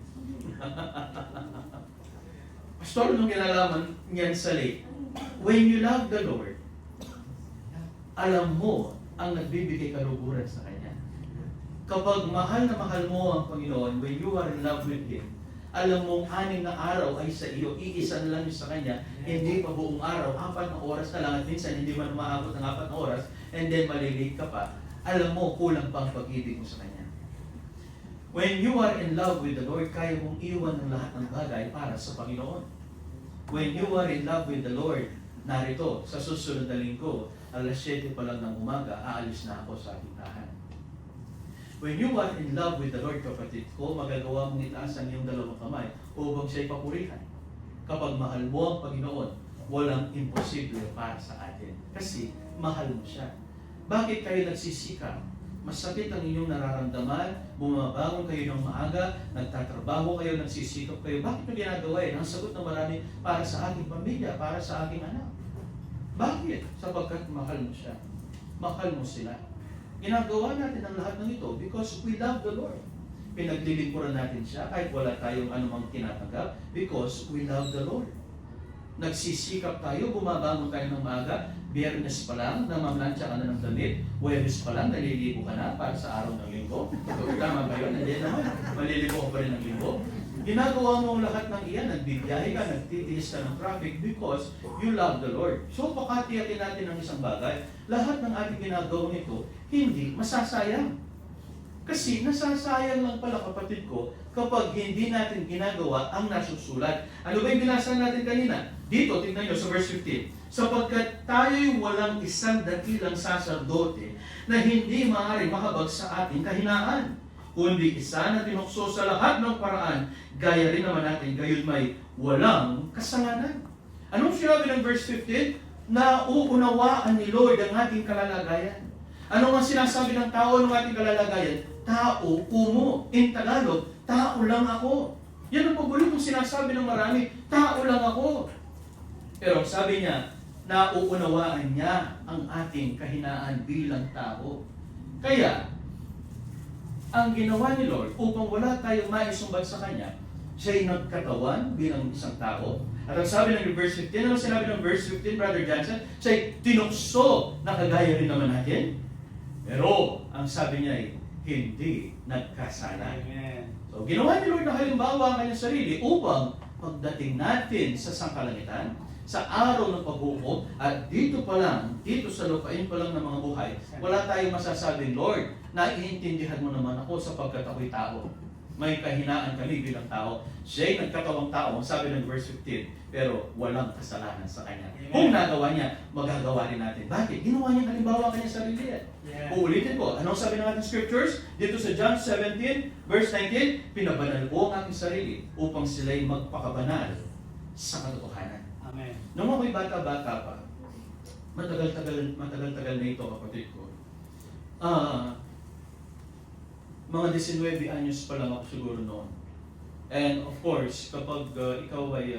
Pastor, nung kinalaman niyan sa late, when you love the Lord, alam mo ang nagbibigay kaluguran sa Kanya. Kapag mahal na mahal mo ang Panginoon, when you are in love with Him, alam mong 6 na araw ay sa iyo, iisa na lang sa Kanya, hindi pa buong araw, 4 na oras na lang, at minsan hindi man umaabot ng 4 na oras, and then malilate ka pa, alam mo, kulang pa ang pag-ibig mo sa Kanya. When you are in love with the Lord, kaya mong iwan ng lahat ng bagay para sa Panginoon. When you are in love with the Lord, narito, sa susunod na linggo, alas 7 pa lang ng umaga, aalis na ako sa tindahan. When you are in love with the Lord, kapatid ko, magagawa mong itaas ang iyong dalawang kamay upang siya'y papurihan. Kapag mahal mo ang Panginoon, walang imposible para sa atin. Kasi mahal mo siya. Bakit kayo nagsisikap? Masakit ang inyong nararamdaman, bumabangon kayo ng maaga, nagtatrabaho kayo, nagsisikap kayo. Bakit nyo ginagawa yan? Ang sagot ng marami, para sa aking pamilya, para sa aking anak. Bakit? Sapagkat mahal mo siya. Mahal mo sila. Ginagawa natin ang lahat ng ito because we love the Lord. Pinaglilingkuran natin siya kahit wala tayong anumang tinatanggap because we love the Lord. Nagsisikap tayo, bumabangon tayo ng maaga, Biyernes pa lang, namamlansya ka na ng damit, Huwebes pa lang, naliligo ka na para sa araw ng linggo. Tama ba yun? Hindi naman, maliligo ka pa rin ng linggo. Ginagawa mo ang lahat ng iyan, nagbibiyahe ka, nagtitiis ka ng traffic because you love the Lord. So, pakatiyakin natin ng isang bagay, lahat ng ating ginagawa nito, hindi masasayang. Kasi nasasayang lang pala, kapatid ko, kapag hindi natin ginagawa ang nasusulat. Ano ba yung binasa natin kanina? Dito, tingnan nyo sa verse 15. Sapagkat tayo'y walang isang dakilang saserdote na hindi maaari mahabag sa ating kahinaan, kundi isa na tinukso sa lahat ng paraan, gaya rin naman natin, gayon may walang kasalanan. Anong sinabi ng verse 15? Na uunawaan ni Lord ang ating kalalagayan. Ano nga sinasabi ng tao ng ating kalalagayan? Tao, kumo. In Tagalog, tao lang ako. Yan ang paborito sinasabi ng marami, tao lang ako. Pero sabi niya, nauunawaan niya ang ating kahinaan bilang tao. Kaya, ang ginawa ni Lord upang wala tayong maisumbat sa Kanya, siya'y nagkatawan bilang isang tao. At ang sabi ng verse 15, ano sinabi ng verse 15, Brother Johnson? Siya'y tinukso na kagaya rin naman natin. Pero, ang sabi niya ay, hindi nagkasala. Amen. So, ginawa ni Lord na halimbawa ang kanyang sarili upang pagdating natin sa sangkalangitan, sa araw ng paghukom, at dito pa lang, dito sa lupain pa lang ng mga buhay, wala tayong masasabing, Lord, naiintindihan mo naman ako sapagkat ako'y tao. May kahinaan kami bilang tao. Siya'y nagkatawang tao, ang sabi ng verse 15, pero walang kasalanan sa kanya. Amen. Kung nagawa niya, magagawa rin natin. Bakit? Ginawa niya halimbawa kanyang sarili. Yeah. Uulitin ko, anong sabi ng ating scriptures? Dito sa John 17, verse 19, pinabanal ko ang aking sarili upang sila'y magpakabanal sa katotohanan. Amen. Nung ako'y bata-bata pa, matagal-tagal na ito, kapatid ko. Mga 19 anyos pa lang ako siguro noon. And of course, kapag ikaw ay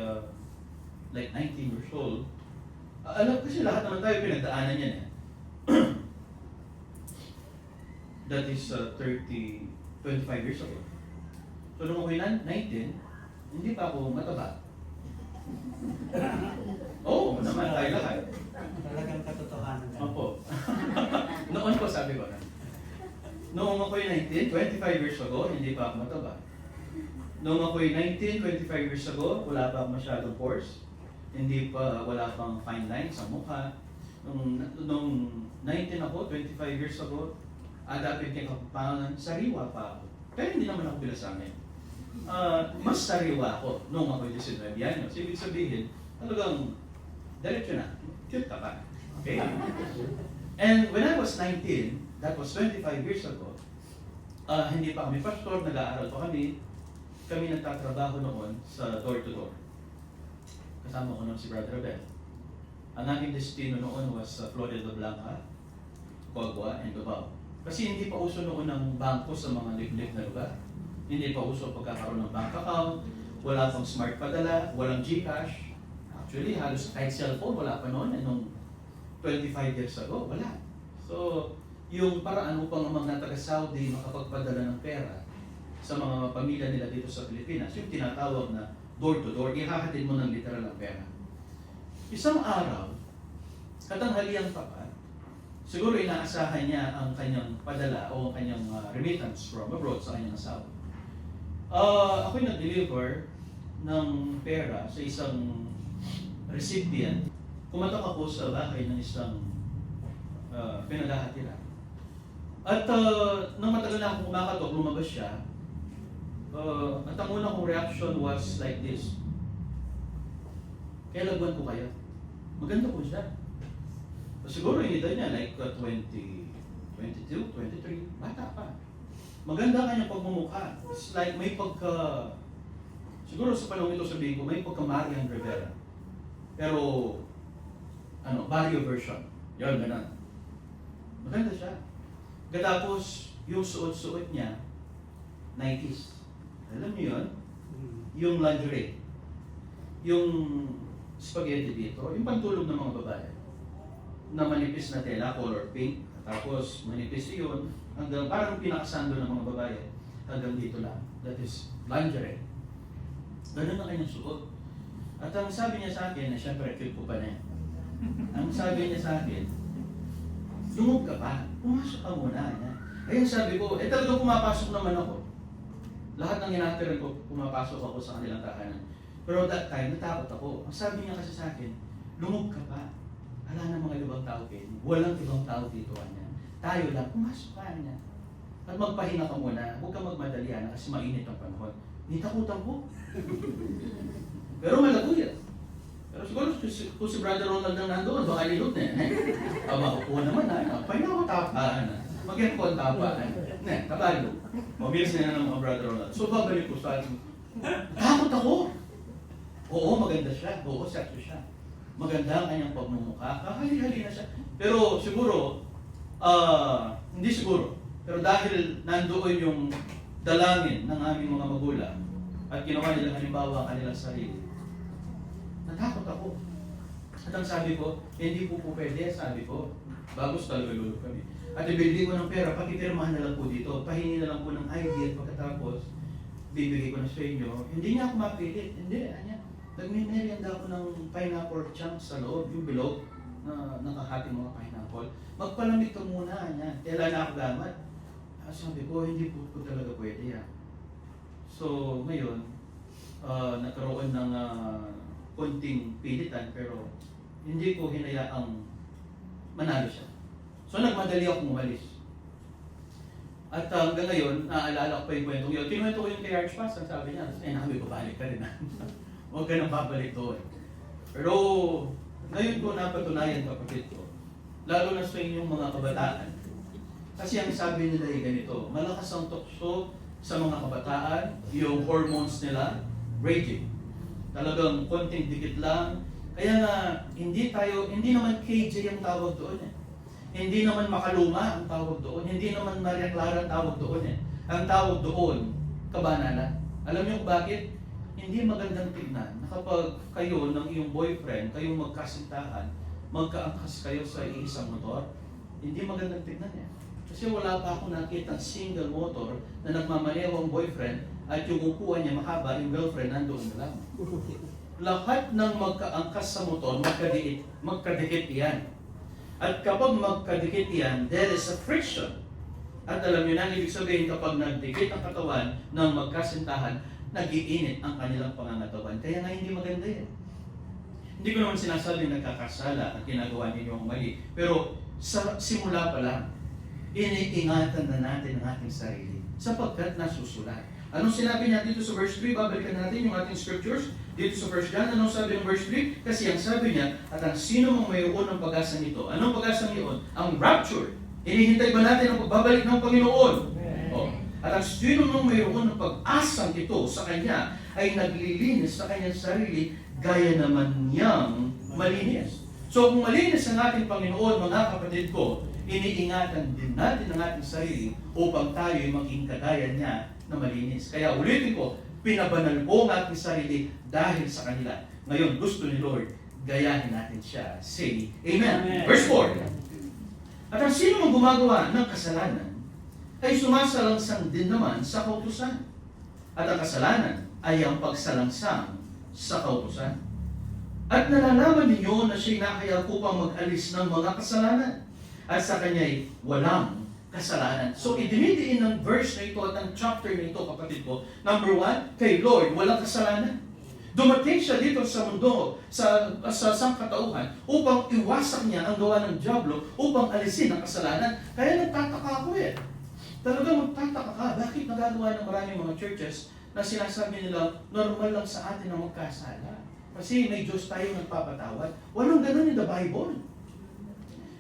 like 19 years old, alam kasi lahat naman tayo pinagdaanan yan eh. That is 25 years ago. So nung ako'y 19, hindi pa ako mataba. Oo, naman tayo lahat. Talagang katotohanan. Opo. Noon ko sabi ko na. Noong ako'y 19, 25 years ago, hindi pa ako mataba. Noong ako'y 19, 25 years ago, wala pa akong masyadong pores. Wala pang fine lines sa mukha. Nung 19 ako, 25 years ago, adapin kay kapapangan, sariwa pa ako. Pero hindi naman ako pinasamin. Mas sariwa ako noong ako'y 19 anyos. Ibig sabihin, talagang, diretso na, cute ka pa. Okay? And when I was 19, that was 25 years ago, hindi pa kami pastor, nag-aaral pa kami. Kami nagtatrabaho noon sa door-to-door. Kasama ko noon si Brother Bell. Ang aking destino noon was Florida Blanca, Coagua, and Davao. Kasi hindi pa uso noon ng bangko sa mga liblib na lugar. Hindi pa uso pagkakaroon ng bank account, wala pang smart padala, walang GCash. Actually, halos kahit cellphone, wala pa noon. Nung 25 years ago, wala. So, yung paraan upang ang mga taga-Saudi makapagpadala ng pera sa mga pamilya nila dito sa Pilipinas, yung tinatawag na door-to-door, ihahatid mo ng literal ang pera. Isang araw, katanghaliang tapat, siguro inaasahan niya ang kanyang padala o ang kanyang remittance from abroad sa kanyang asawa. Ako'y nag-deliver ng pera sa isang recipient. Kumatok ako sa bahay ng isang pinaghahatira. At nang matagal na akong kumakatok, lumabas siya. At ang unang kong reaction was like this. Kaya lagwan ko kayo. Maganda po siya. Siguro yung edad niya like 20, 22, 23, bata pa. Maganda kanyang pagmumukha. It's like may pagka, siguro sa panahon ito sabihin ko, may pagka Marian Rivera. Pero, Barrio version. Yun, ganun. Maganda siya. Katapos, yung suot-suot niya, 90s. Alam niyo yun? Yung lingerie. Yung spaghetti dito, yung pantulog ng mga babae. Na manipis na tela, color pink. Tapos, manipis yun. Hanggang parang pinakasando ng mga babae. Hanggang dito lang. That is lingerie. Ganun ang kanyang suot. At ang sabi niya sa akin, na syempre, cute ko pa na yan. Ang sabi niya sa akin, lumog ka pa, pumasok ka muna. Ayun sabi ko, talagang pumapasok naman ako. Lahat ng inatiran ko, pumapasok ako sa kanilang tahanan. Pero that time, natakot ako. Ang sabi niya kasi sa akin, lumog ka pa. Wala na mga ibang tao kayo. Walang ibang tao dito kanya. Tayo lang, pumasok ka niya. At magpahinga ka muna, huwag kang magmadalian kasi mainit ang panahon. Nitakutan ko. Pero malago yan. Pero siguro kung si Brother Ronald nang nandoon, baka nilot na yan. Aba, upo naman na. Pahinga ko tapaan. Magyan ko ang tapaan. Tabalo. Mabilis na yan ng mga Brother Ronald. So babalik ko sa akin. Takot ako. Oo, maganda siya. Oo, sexy siya. Maganda ang kanyang pagmumukha. Kahali-hali na siya. Pero siguro, Hindi siguro. Pero dahil nandoon yung dalangin ng aming mga magulang at ginawa nila halimbawa ang kanilang sarili, natakot ako. At ang sabi ko, hindi po pwede, sabi ko, bagos talaga lolo kami. At ibili ko ng pera, pakipirmahan na lang po dito, pahingi na lang po ng ID at pagkatapos, bibigay ko na sa inyo. Hindi niya ako mapilit, hindi, anya. Nagmimerienda ako ng pineapple chunks sa loob, yung bilog na nakahating mga pineapple. Magpalamig ka muna, anya. Kailan na ako damat. Sabi ko, hindi po talaga pwede yan. So, ngayon, nagkaroon ng konting pilitan, pero hindi ko hinayaang manalo siya. So, nagmadali akong umalis. At hanggang ngayon, naaalala ko pa yung kwentong yun. Kinuwento ko yung kay Archpass, ang sabi niya, nabi ko, balik ka rin na. Huwag ka nang babalik doon. Pero, ngayon ko napatunayan, kapatid ko, lalo na sa inyong mga kabataan. Kasi ang sabi nila ay ganito, malakas ang tukso sa mga kabataan, yung hormones nila, raging. Talagang konting dikit lang. Kaya nga, hindi naman KJ ang tawag doon eh. Hindi naman makaluma ang tawag doon. Hindi naman Maria Clara ang tawag doon eh. Ang tawag doon, kabanana. Alam niyo kung bakit? Hindi magandang tignan na kapag kayo ng iyong boyfriend, kayong magkasintahan, magkaangkas kayo sa iisang motor, hindi magandang tignan eh. Kasi wala pa ako nakita single motor na nagmamaneho ang boyfriend at yung upuan niya mahaba, yung girlfriend nandoon na lang. Lahat ng magkaangkas sa motor, magkadikit yan. At kapag magkadikit yan, there is a friction. At alam niyo na, ibig sabihin kapag nagdikit ang katawan ng magkasintahan, nag-iinit ang kanilang pangangatawan. Kaya nga hindi maganda yan. Hindi ko naman sinasabing nagkakasala at ginagawa ninyo ang mali. Pero sa simula pa lang, iniingatan na natin ang ating sarili sapagkat nasusulat. Anong sinabi niya dito sa verse 3? Babalikan natin yung ating scriptures. Dito sa verse John, anong sabi ng verse 3? Kasi ang sabi niya, at ang sino mang mayroon ng pag-asa nito. Anong pag-asa niyon? Ang rapture. Inihintay ba natin ang pagbabalik ng Panginoon? Oh. At ang sino mang mayroon ng pag-asang ito sa Kanya ay naglilinis sa Kanyang sarili gaya naman niyang malinis. So kung malinis ang ating Panginoon, mga kapatid ko, iniingatan din natin ang ating sarili upang tayo ay maging kagaya niya na malinis. Kaya ulitin ko, pinabanal ko ang ating sarili dahil sa kanila. Ngayon, gusto ni Lord, gayahin natin siya. Say, Amen. Amen. Verse 4. At ang sino mang gumagawa ng kasalanan ay sumasalangsang din naman sa kautusan. At ang kasalanan ay ang pagsalangsang sa kautusan. At nalalaman ninyo na siya'y nakayag upang mag-alis ng mga kasalanan. At sa kanya'y walang kasalanan. So, idinidiin ng verse na ito at ng chapter na ito, kapatid ko. Number 1, kay Lord, walang kasalanan. Dumating siya dito sa mundo, sa sangkatauhan, upang iwasak niya ang gawa ng dyablo, upang alisin ang kasalanan. Kaya nagtataka ako eh. Talagang magtataka ka, bakit nagagawa ng maraming mga churches na sinasabi nila, normal lang sa atin na magkasala. Kasi may Diyos tayo nagpapatawad. Walang ganun in the Bible.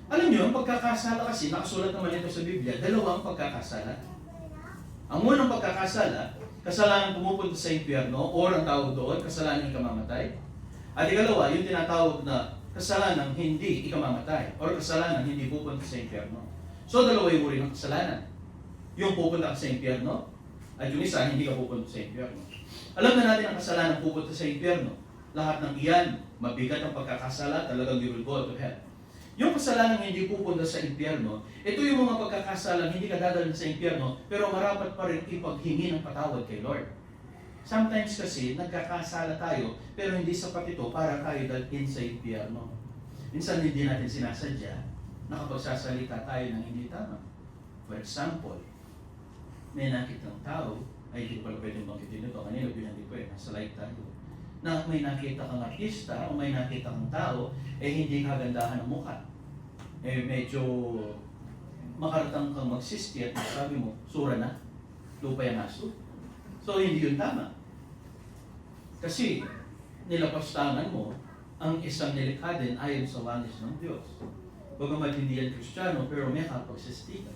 Alam niyo, ang pagkakasala kasi, nakasulat naman ito sa Biblia, dalawang pagkakasala. Ang unang pagkakasala, kasalanan pumupunta sa impyerno, or ang tawag doon, kasalanan ikamamatay. At ikalawa, yung tinatawag na kasalanan hindi ikamamatay, or kasalanan hindi pupunta sa impyerno. So, dalawa yung uri ng kasalanan. Yung pupunta ka sa impyerno, at yung isa, hindi ka pupunta sa impyerno. Alam na natin ang kasalanan pupunta sa impyerno. Lahat ng iyan, mabigat ang pagkakasala, talagang you will go to hell. Yung kasalanan hindi pupunta sa impyerno, ito yung mga pagkakasalang hindi ka dadalhin sa impyerno, pero marapat pa rin ipaghingi ng patawad kay Lord. Sometimes kasi, nagkakasala tayo, pero hindi sapat ito para tayo dalhin sa impyerno. Minsan hindi natin sinasadya, nakapagsasalita tayo ng hindi tama. For example, may nakitang tao, ay hindi pala pwedeng bangkitin ito, kanina binanggit ko nasa live tayo, na may nakita kang artista o may nakita kang tao, hindi kagandahan ng mukha. Medyo makaratang kang magsisti at sabi mo, sura na, lupa yung aso. So, hindi yun tama. Kasi, nilapastangan mo ang isang nilikha din ayon sa walis ng Diyos. Bagamat hindi yan Kristiyano, pero may kapagsisti ka.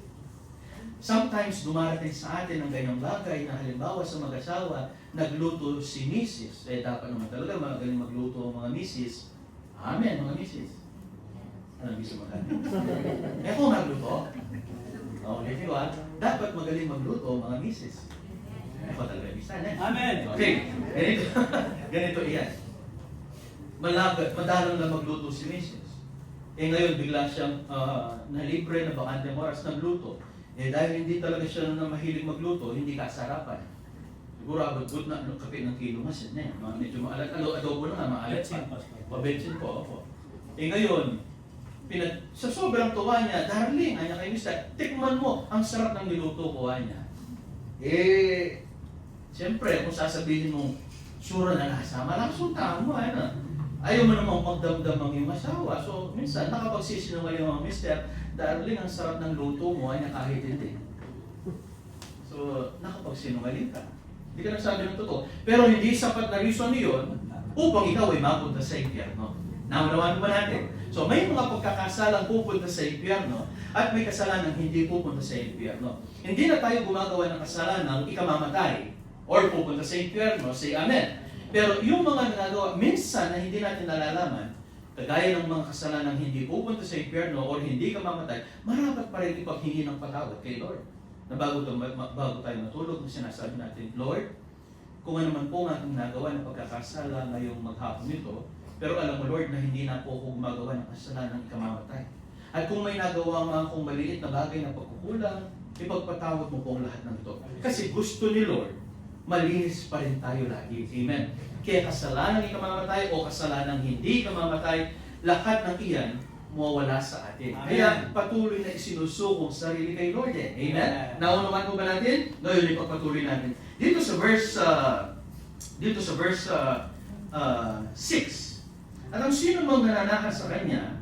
Sometimes dumarating sa atin ang ganyang bagay na halimbawa sa mag-asawa, nagluto si Mrs. Dapat naman talaga magaling magluto ang mga Mrs. Amen, mga Mrs. Ano gusto mo kami? Eh kung magluto, ulitin ko dapat magaling magluto mga misis. Ako talaga bisan Amen. Okay, ganito iyan. Madalang na magluto si misis. Eh ngayon bigla siyang nalibre na bakanteng oras ng luto. Eh dahil hindi talaga siya na mahilig magluto, hindi kasarapan. Siguro abot na kape ng kilo mas yan. Medyo maalat. Adobo na nga, maalat pa. Pabensin po, opo. Eh ngayon, sa sobrang tuwa niya, darling, anya kay Mr. Tikman mo, ang sarap ng niluto ko, niya. Eh, siyempre, kung sasabihin mo, sura na nasa, malaksuntahan mo, ayaw mo namang magdamdam ang iyong asawa. So, minsan, nakapagsisinungaling ang mga Mr. Darling, ang sarap ng luto mo, anya kahit hindi. So, nakapagsinungaling ka. Hindi ka nagsabi ng totoo. Pero hindi sapat na reason yun upang ikaw ay mapunta sa impyerno. Naunawaan ba natin? So may mga pagkakasalang pupunta sa impyerno at may kasalanang hindi pupunta sa impyerno. Hindi na tayo gumagawa ng kasalanang ikamamatay or pupunta sa impyerno, say amen. Pero yung mga nagagawa minsan na hindi natin nalalaman, kagaya ng mga kasalanang hindi pupunta sa impyerno or hindi ka mamatay, marapat pa rin ipaghingi ng patawad kay Lord. Na bago tayo matulog, sinasabi natin, Lord, kung ano man po ang aking nagawa ng pagkakasala ngayong maghapon nito, pero alam mo Lord na hindi na po ako gumagawa ng kasalanan ng ikamamatay. At kung may nagawa nga akong maliit na bagay na pagkukulang, ipagpatawad mo po ang lahat ng ito. Kasi gusto ni Lord, malinis pa rin tayo lagi. Amen. Kaya kasalanan ng ikamamatay o kasalanan hindi ikamamatay, lahat ng iyan mawawala sa atin. Amen. Kaya patuloy na isinusuko ang sarili kay Lord. Amen. Naunawan mo ba natin? Ngayon ipagpatuloy natin. Dito sa verse 6. At ang sino mang nananakit sa kanya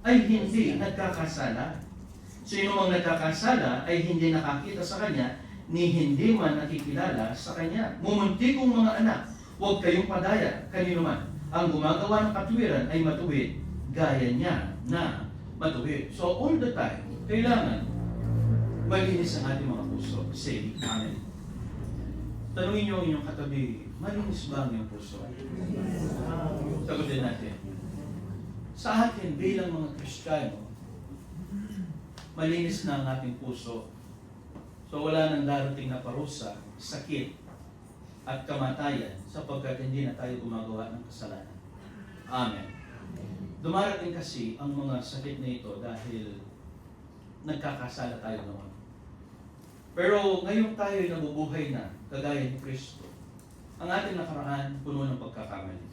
ay hindi nagkakasala. Sino mang nagkakasala ay hindi nakakita sa kanya ni hindi man nakikilala sa kanya. Mumuntikong mga anak, huwag kayong padaya kanino man. Ang gumagawa ng katwiran ay matuwid, gaya niya na matuwid. So all the time, kailangan malinis ang ating mga puso. Say, amen. Tanungin niyo ang inyong katabi, malinis ba ang iyong puso? Sagutin natin. Sa atin bilang mga Kristiyano, malinis na ang ating puso. So wala nang darating na parusa, sakit, at kamatayan sapagkat hindi na tayo gumagawa ng kasalanan. Amen. Dumarating kasi ang mga sakit na ito dahil nagkakasala tayo noon. Pero ngayon tayo ay nabubuhay na kagaya ni Kristo. Ang ating nakaraan puno ng pagkakamali.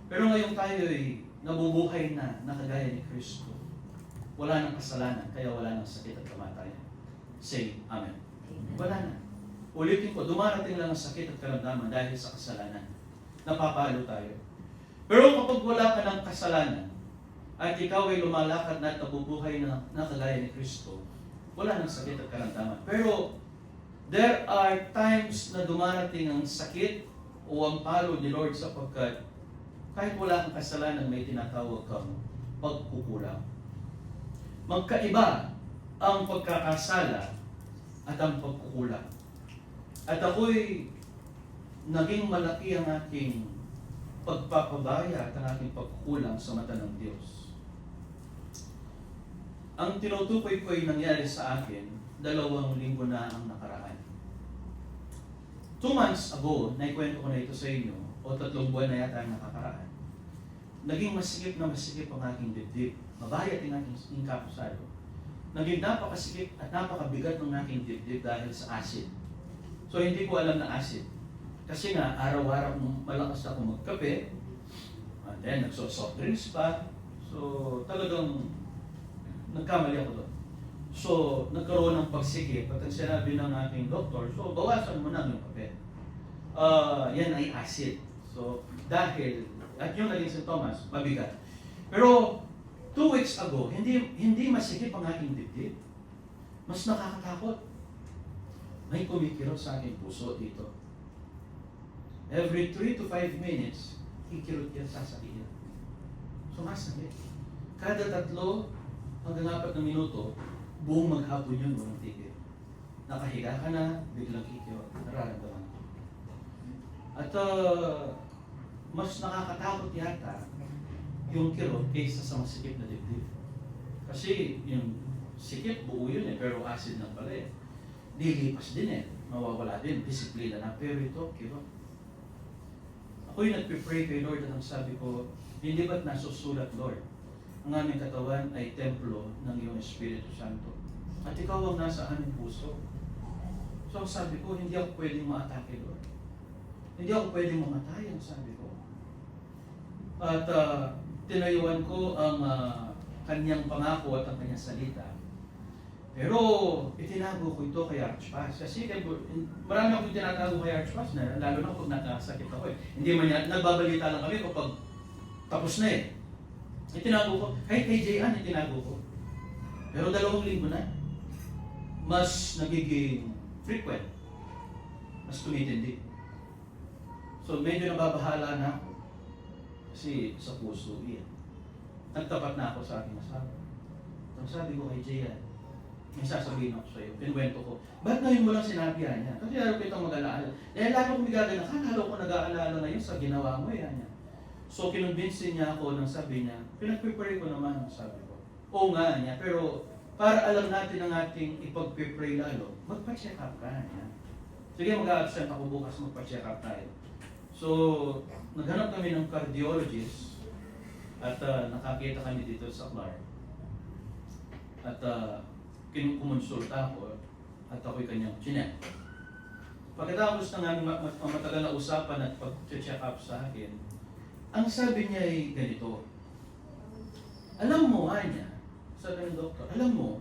Pero ngayon tayo ay nabubuhay na kagaya ni Kristo. Wala nang kasalanan, kaya wala nang sakit at kamatayan. Say, amen. Wala na. Ulitin ko, dumarating lang ang sakit at karamdaman dahil sa kasalanan. Napapalo tayo. Pero kapag wala ka ng kasalanan, at ikaw ay lumalakad na at nabubuhay na kagaya ni Kristo, wala nang sakit at karamdaman. Pero, there are times na dumarating ang sakit o ang palo ni Lord sapagkat kahit wala kang kasalanan, may tinatawag kang pagkukulang. Magkaiba ang pagkakasala at ang pagkukulang. At ako'y naging malaki ang aking pagpapabaya at ang aking pagkukulang sa mata ng Diyos. Ang tinutukoy ko ay nangyari sa akin 2 linggo na ang nakaraan. 2 months ago, naikwento ko na ito sa inyo, o 3 buwan na yata ang nakakaraan, naging masikip na masikip ang aking dibdib. Mabayat ang aking kapusado. Naging napakasikip at napakabigat ng aking dibdib dahil sa acid. So hindi ko alam na acid. Kasi nga, araw-araw malakas ako magkape, and then nagso-soft drinks pa. So talagang nagkamali ako doon. So nagkaroon ng pagsikip at ang sinabi ng aking doktor, so bawasan mo na yung kape. Yan ay acid. So dahil, at yung naging sintomas, mabigat. Pero 2 weeks ago, hindi masikip ang aking dibdib. Mas nakakatakot. May kumikirot sa aking puso dito. Every 3 to 5 minutes, kikirot yan, sasabihin. Sumasakit. Kada 3 hanggang 4 na minuto, buong maghapon yun, walang tigil. Nakahiga ka na, biglang kikirot. Nararamdaman ko. At mas nakakatakot yata yung kirot kaysa sa masikip na dibdib. Kasi yung sikip, buo yun pero acid na pala Lilipas din mawawala din, disiplina na. Pero ito, kirot. Ako'y nagpipray kay Lord at ang sabi ko, hindi ba't nasusulat, Lord? Ang aming katawan ay templo ng iyong Espiritu Santo. At ikaw ang nasa aming puso. So ang sabi ko, hindi ako pwedeng ma-atake, Lord. Hindi ako pwedeng mamatay, ang sabi ko. At tinayuan ko ang kanyang pangako at ang kanyang salita. Pero itinago ko ito kay Archpas. Kasi marami akong tinatago kay Archpas na lalo na kapag nakasakit ako Hindi man yan, nagbabalita lang kami kapag tapos na Itinago ko. Kahit kay J.An, itinago ko. Pero 2 linggo na. Mas nagiging frequent. Mas tumitindi. So medyo nababahala na ako. Kasi sa puso Nagtapat na ako sa aking asawa. Ang sabi ko kay J.An, may sasabihin ako sa iyo, pinwento ko, ba't ngayon mo lang sinabi niya? Kasi lalo ko itong mag-alaala. Dahil lalo kong bigagana, lalo ko nag-aalala ngayon sa ginawa mo niya. So kinumbinsin niya ako nang sabi niya, pinag-pray ko naman, sabi ko. Oo nga niya, pero para alam natin ang ating ipag-pray lalo, magpa-check up ka niya. Sige, mag-a-absent ako bukas, magpa-check up tayo. So, naghanap kami ng cardiologist at nakakita kami dito sa Clark. At kinukonsulta ako at ako'y kanyang chinek. Pagkatapos ng aming matagal na usapan at pag-check up sa akin, ang sabi niya ay ganito, alam mo, Anya, sabi ng doktor, alam mo,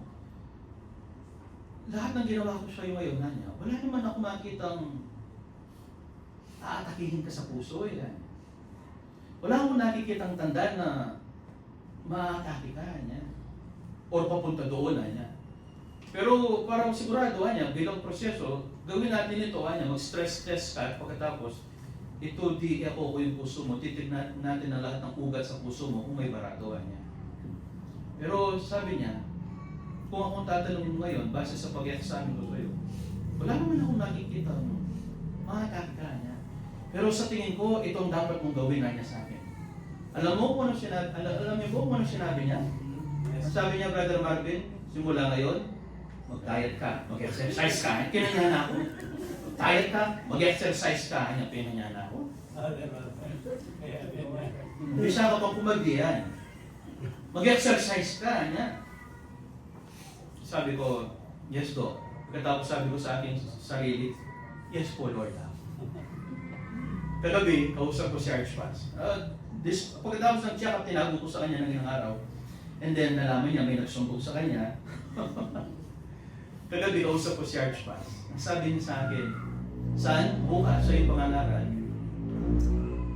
lahat ng ginawa ko sa iyo ngayon, Anya, wala naman ako makitang aatakihin ka sa puso, Wala akong nakikitang tanda na maatake ka, Anya. Or papunta doon, Anya. Pero parang sigurado niya, bilang proseso, gawin natin ito, mag-stress test ka, pagkatapos, ito ako ko yung puso mo, titignan natin ang lahat ng ugat sa puso mo kung may barado niya. Pero sabi niya, kung akong tatanungin ngayon, base sa pag-examine ko sa'yo, wala naman akong nakikita mo, makakakita ka niya. Pero sa tingin ko, itong dapat mong gawin niya sa akin. Alam mo kung ano sinabi niya? Sabi niya, Brother Marvin, simula ngayon, mag-diet ka, mag-exercise ka. Kinanya na ako. Mag-diet ka, mag-exercise ka. Pinanya na ako. Bisa ka pang kumagdiyan. Mag-exercise ka. Sabi ko, yes, Doc. Pagkatapos sabi ko sa aking sarili, yes po, Lord. Kagabi, kausap ko si Archpas. Pagkatapos ng check-up, tinago ko sa kanya ng ilang araw. And then, nalaman niya, may nagsumbog sa kanya. Kagabi, kausap ko si Archpas. Ang sabi niya sa akin, saan? Bukas sa iyong pangangaral,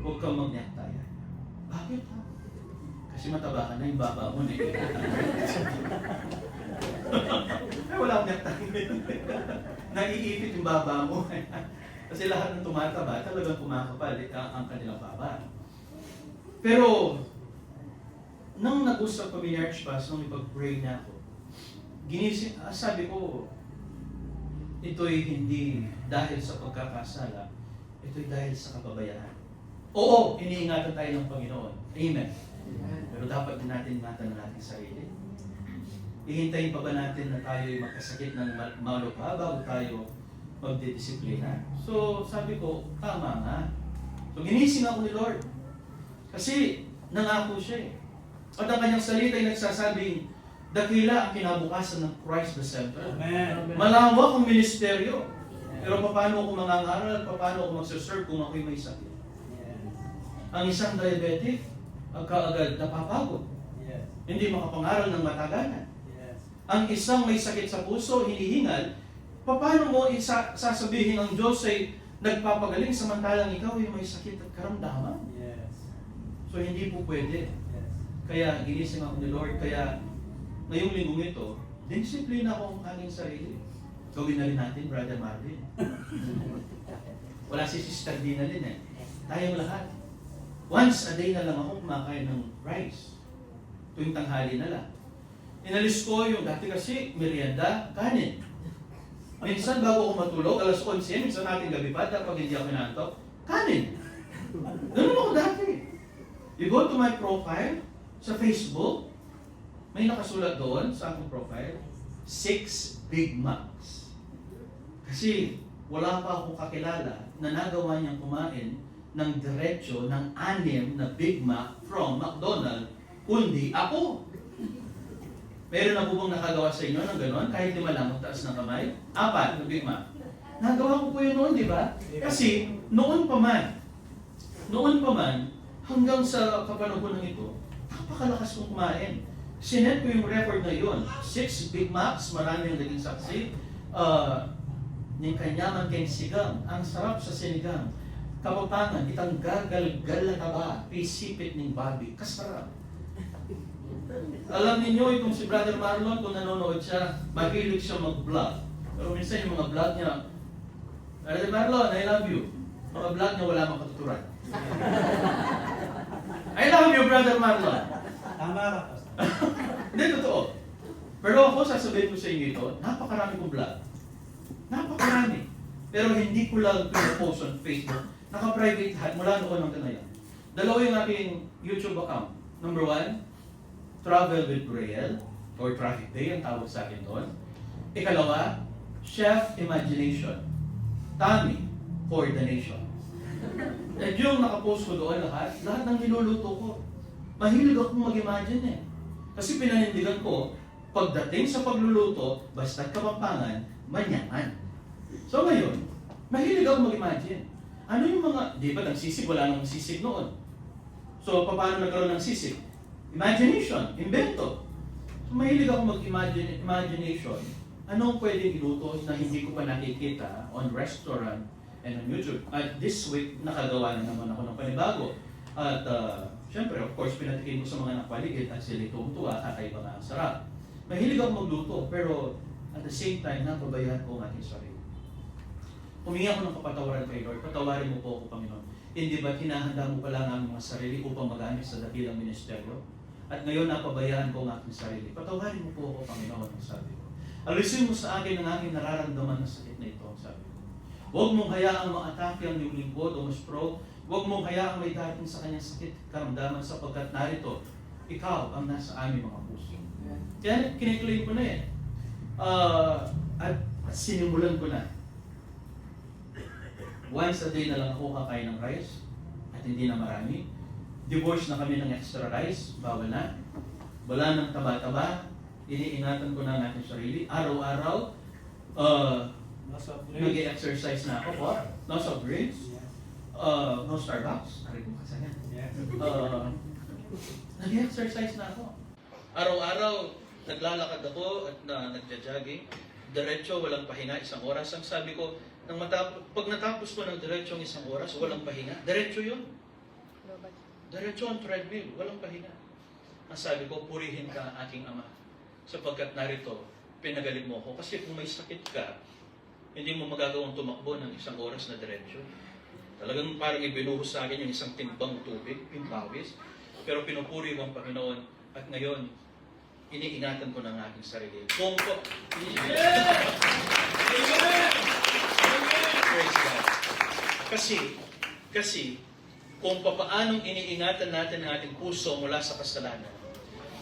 huwag kang mag-nektaya. Bakit ha? Kasi mataba ka na yung baba mo na Ay, wala akong nektaya. Naiipit yung baba mo. Kasi lahat ng tumataba, talagang kumakapal ang kanilang baba. Pero, nang nag-usap kami ni Archpas, nung ipag-pray na ako, sabi ko, ito'y hindi dahil sa pagkakasala, ito'y dahil sa kapabayaan. Oo, iniingatan tayo ng Panginoon. Amen. Pero dapat din natin ingatan ang ating sarili. Ihintayin pa ba natin na tayo'y magkasakit ng malukha bago tayo magdidisiplina? So, sabi ko, tama nga. So, ginising ako ni Lord. Kasi, nangako siya At ang kanyang salita ay nagsasabing, dakila ang kinabukasan ng Christ the Center. Amen. Malawak ang ministeryo. Pero paano ako mangangaral, paano ako magsaserve kung ako'y may sakit? Yes. Ang isang diabetic, agad napapagod. Yes. Hindi makapangaral ng matagalan. Yes. Ang isang may sakit sa puso, hinihingal, paano mo sasabihin ang Diyos ay nagpapagaling samantalang ikaw ay may sakit at karamdaman? Yes. So hindi po pwede. Yes. Kaya ginising ako ni Lord, kaya ngayong linggong ito, disiplina ko ang aming sarili. Gawin na rin natin, Brother Marvin. Wala si Sister Dina din Tayong lahat. Once a day na lang ako kumakain ng rice. Tuwing tanghali na lang. Inalis ko yung dati kasi merienda, kanin. Minsan bago ako matulog, alas 11, minsan natin gabi pa, pag hindi ako nantok, kanin. Ganun ako dati. You go to my profile, Sa Facebook, may nakasulat doon sa aking profile, 6 Big Macs. Kasi wala pa akong kakilala na nagawa niyang kumain ng diretso ng 6 na Big Mac from McDonald's, kundi ako. Meron na po bang nakagawa sa inyo ng gano'n? Kahit 5 lang ang taas ng kamay? 4 na Big Mac. Nagawa ko po yun noon, di ba? Kasi noon pa man, hanggang sa kapanahon ng ito, napakalakas kong kumain. Sinet ko yung record na yun. 6 Big Macs, marami yung naging saksi. Yung kanyaman kayong sigang, ang sarap sa sinigang. Kapapangan, itang gagal-gal na taba, pisipit ng babi, kasarap. Alam niyo itong si Brother Marlon, kung nanonood siya, mahilig siya mag-vlog. Pero minsan yung mga vlog niya, Brother Marlon, I love you. Mga vlog niya wala mang katuturan. I love you, Brother Marlon. Tama ka, Pastor. Hindi, totoo. Pero ako, sasabihin ko sa inyo ito, napakarami kong vlog. Napakarami. Pero hindi ko lang pinapost on Facebook. Naka-private lahat mula noon hanggang ngayon. Dalawa yung aking YouTube account. Number 1, Travel with Braille, or Traffic Day, ang tawag sa akin doon. Ikalawa, Chef Imagination. Tami, Coordination. At yung nakapost ko doon lahat ng niluluto ko. Mahilig akong mag-imagine eh. Kasi pinanindigan ko, pagdating sa pagluluto, basta't Kapampangan, manyaman. So ngayon, mahilig akong mag-imagine. Ano yung mga, di ba nagsisig, wala nang sisig noon. So paano nagkaroon ng sisig? Imagination, invento. So mahilig akong mag-imagination. Anong pwedeng iluto na hindi ko pa nakikita on restaurant and on YouTube? At this week, nakagawa na naman ako ng panibago. At syempre, of course, pinatikin ko sa mga nakpaligid at sila tuwa, kakaiba nga ang sarap. Mahilig akong magluto, pero at the same time, napabayaan ko ang ating sarili. Humingi ako ng kapatawaran kay Lord, patawarin mo po ako, Panginoon. Hindi ba't hinahanda mo pala ang mga sarili upang magamit sa dakilang ministeryo? At ngayon, napabayaan ko ang aking sarili. Patawarin mo po ako, Panginoon, ang sabi ko. Alisin mo sa akin ang aking nararamdaman na sakit na ito, ang sabi ko. Huwag mong hayaang ma-atake ang iyong lingkod o ma-stroke. Huwag mong hayaang may dating sa kanyang sakit karamdaman sapagkat narito, ikaw ang nasa aming mga puso. Kaya kiniklaim ko na eh. At sinimulan ko na. Once a day na lang ako kakain ng rice at hindi na marami. Divorce na kami ng extra rice, bawal na. Wala ng taba-taba, iniingatan ko na ang aking sarili. Araw-araw, nag-exercise na ako po. No soft drinks, no Starbucks. Aray ko kasanya. Nag-exercise na ako. Araw-araw, naglalakad ako at nagja-jogging. Diretso, walang pahinga, 1 oras. Ang sabi ko, pag natapos ko ng diretso ang 1 oras, walang pahinga. Diretso yun. Diretso ang treadmill, walang pahinga. Ang sabi ko, purihin ka aking Ama. Sapagkat narito, pinagaling mo ako. Kasi kung may sakit ka, hindi mo magagawang tumakbo ng 1 oras na diretso. Talagang parang ibinuhos sa akin yung 1 timbang tubig, pimpawis. Pero pinupuri ko ang Panginoon. At ngayon, iniingatan ko ng aking sarili. Kung po... Praise God. Kasi, kung papaanong iniingatan natin ang ating puso mula sa kasalanan,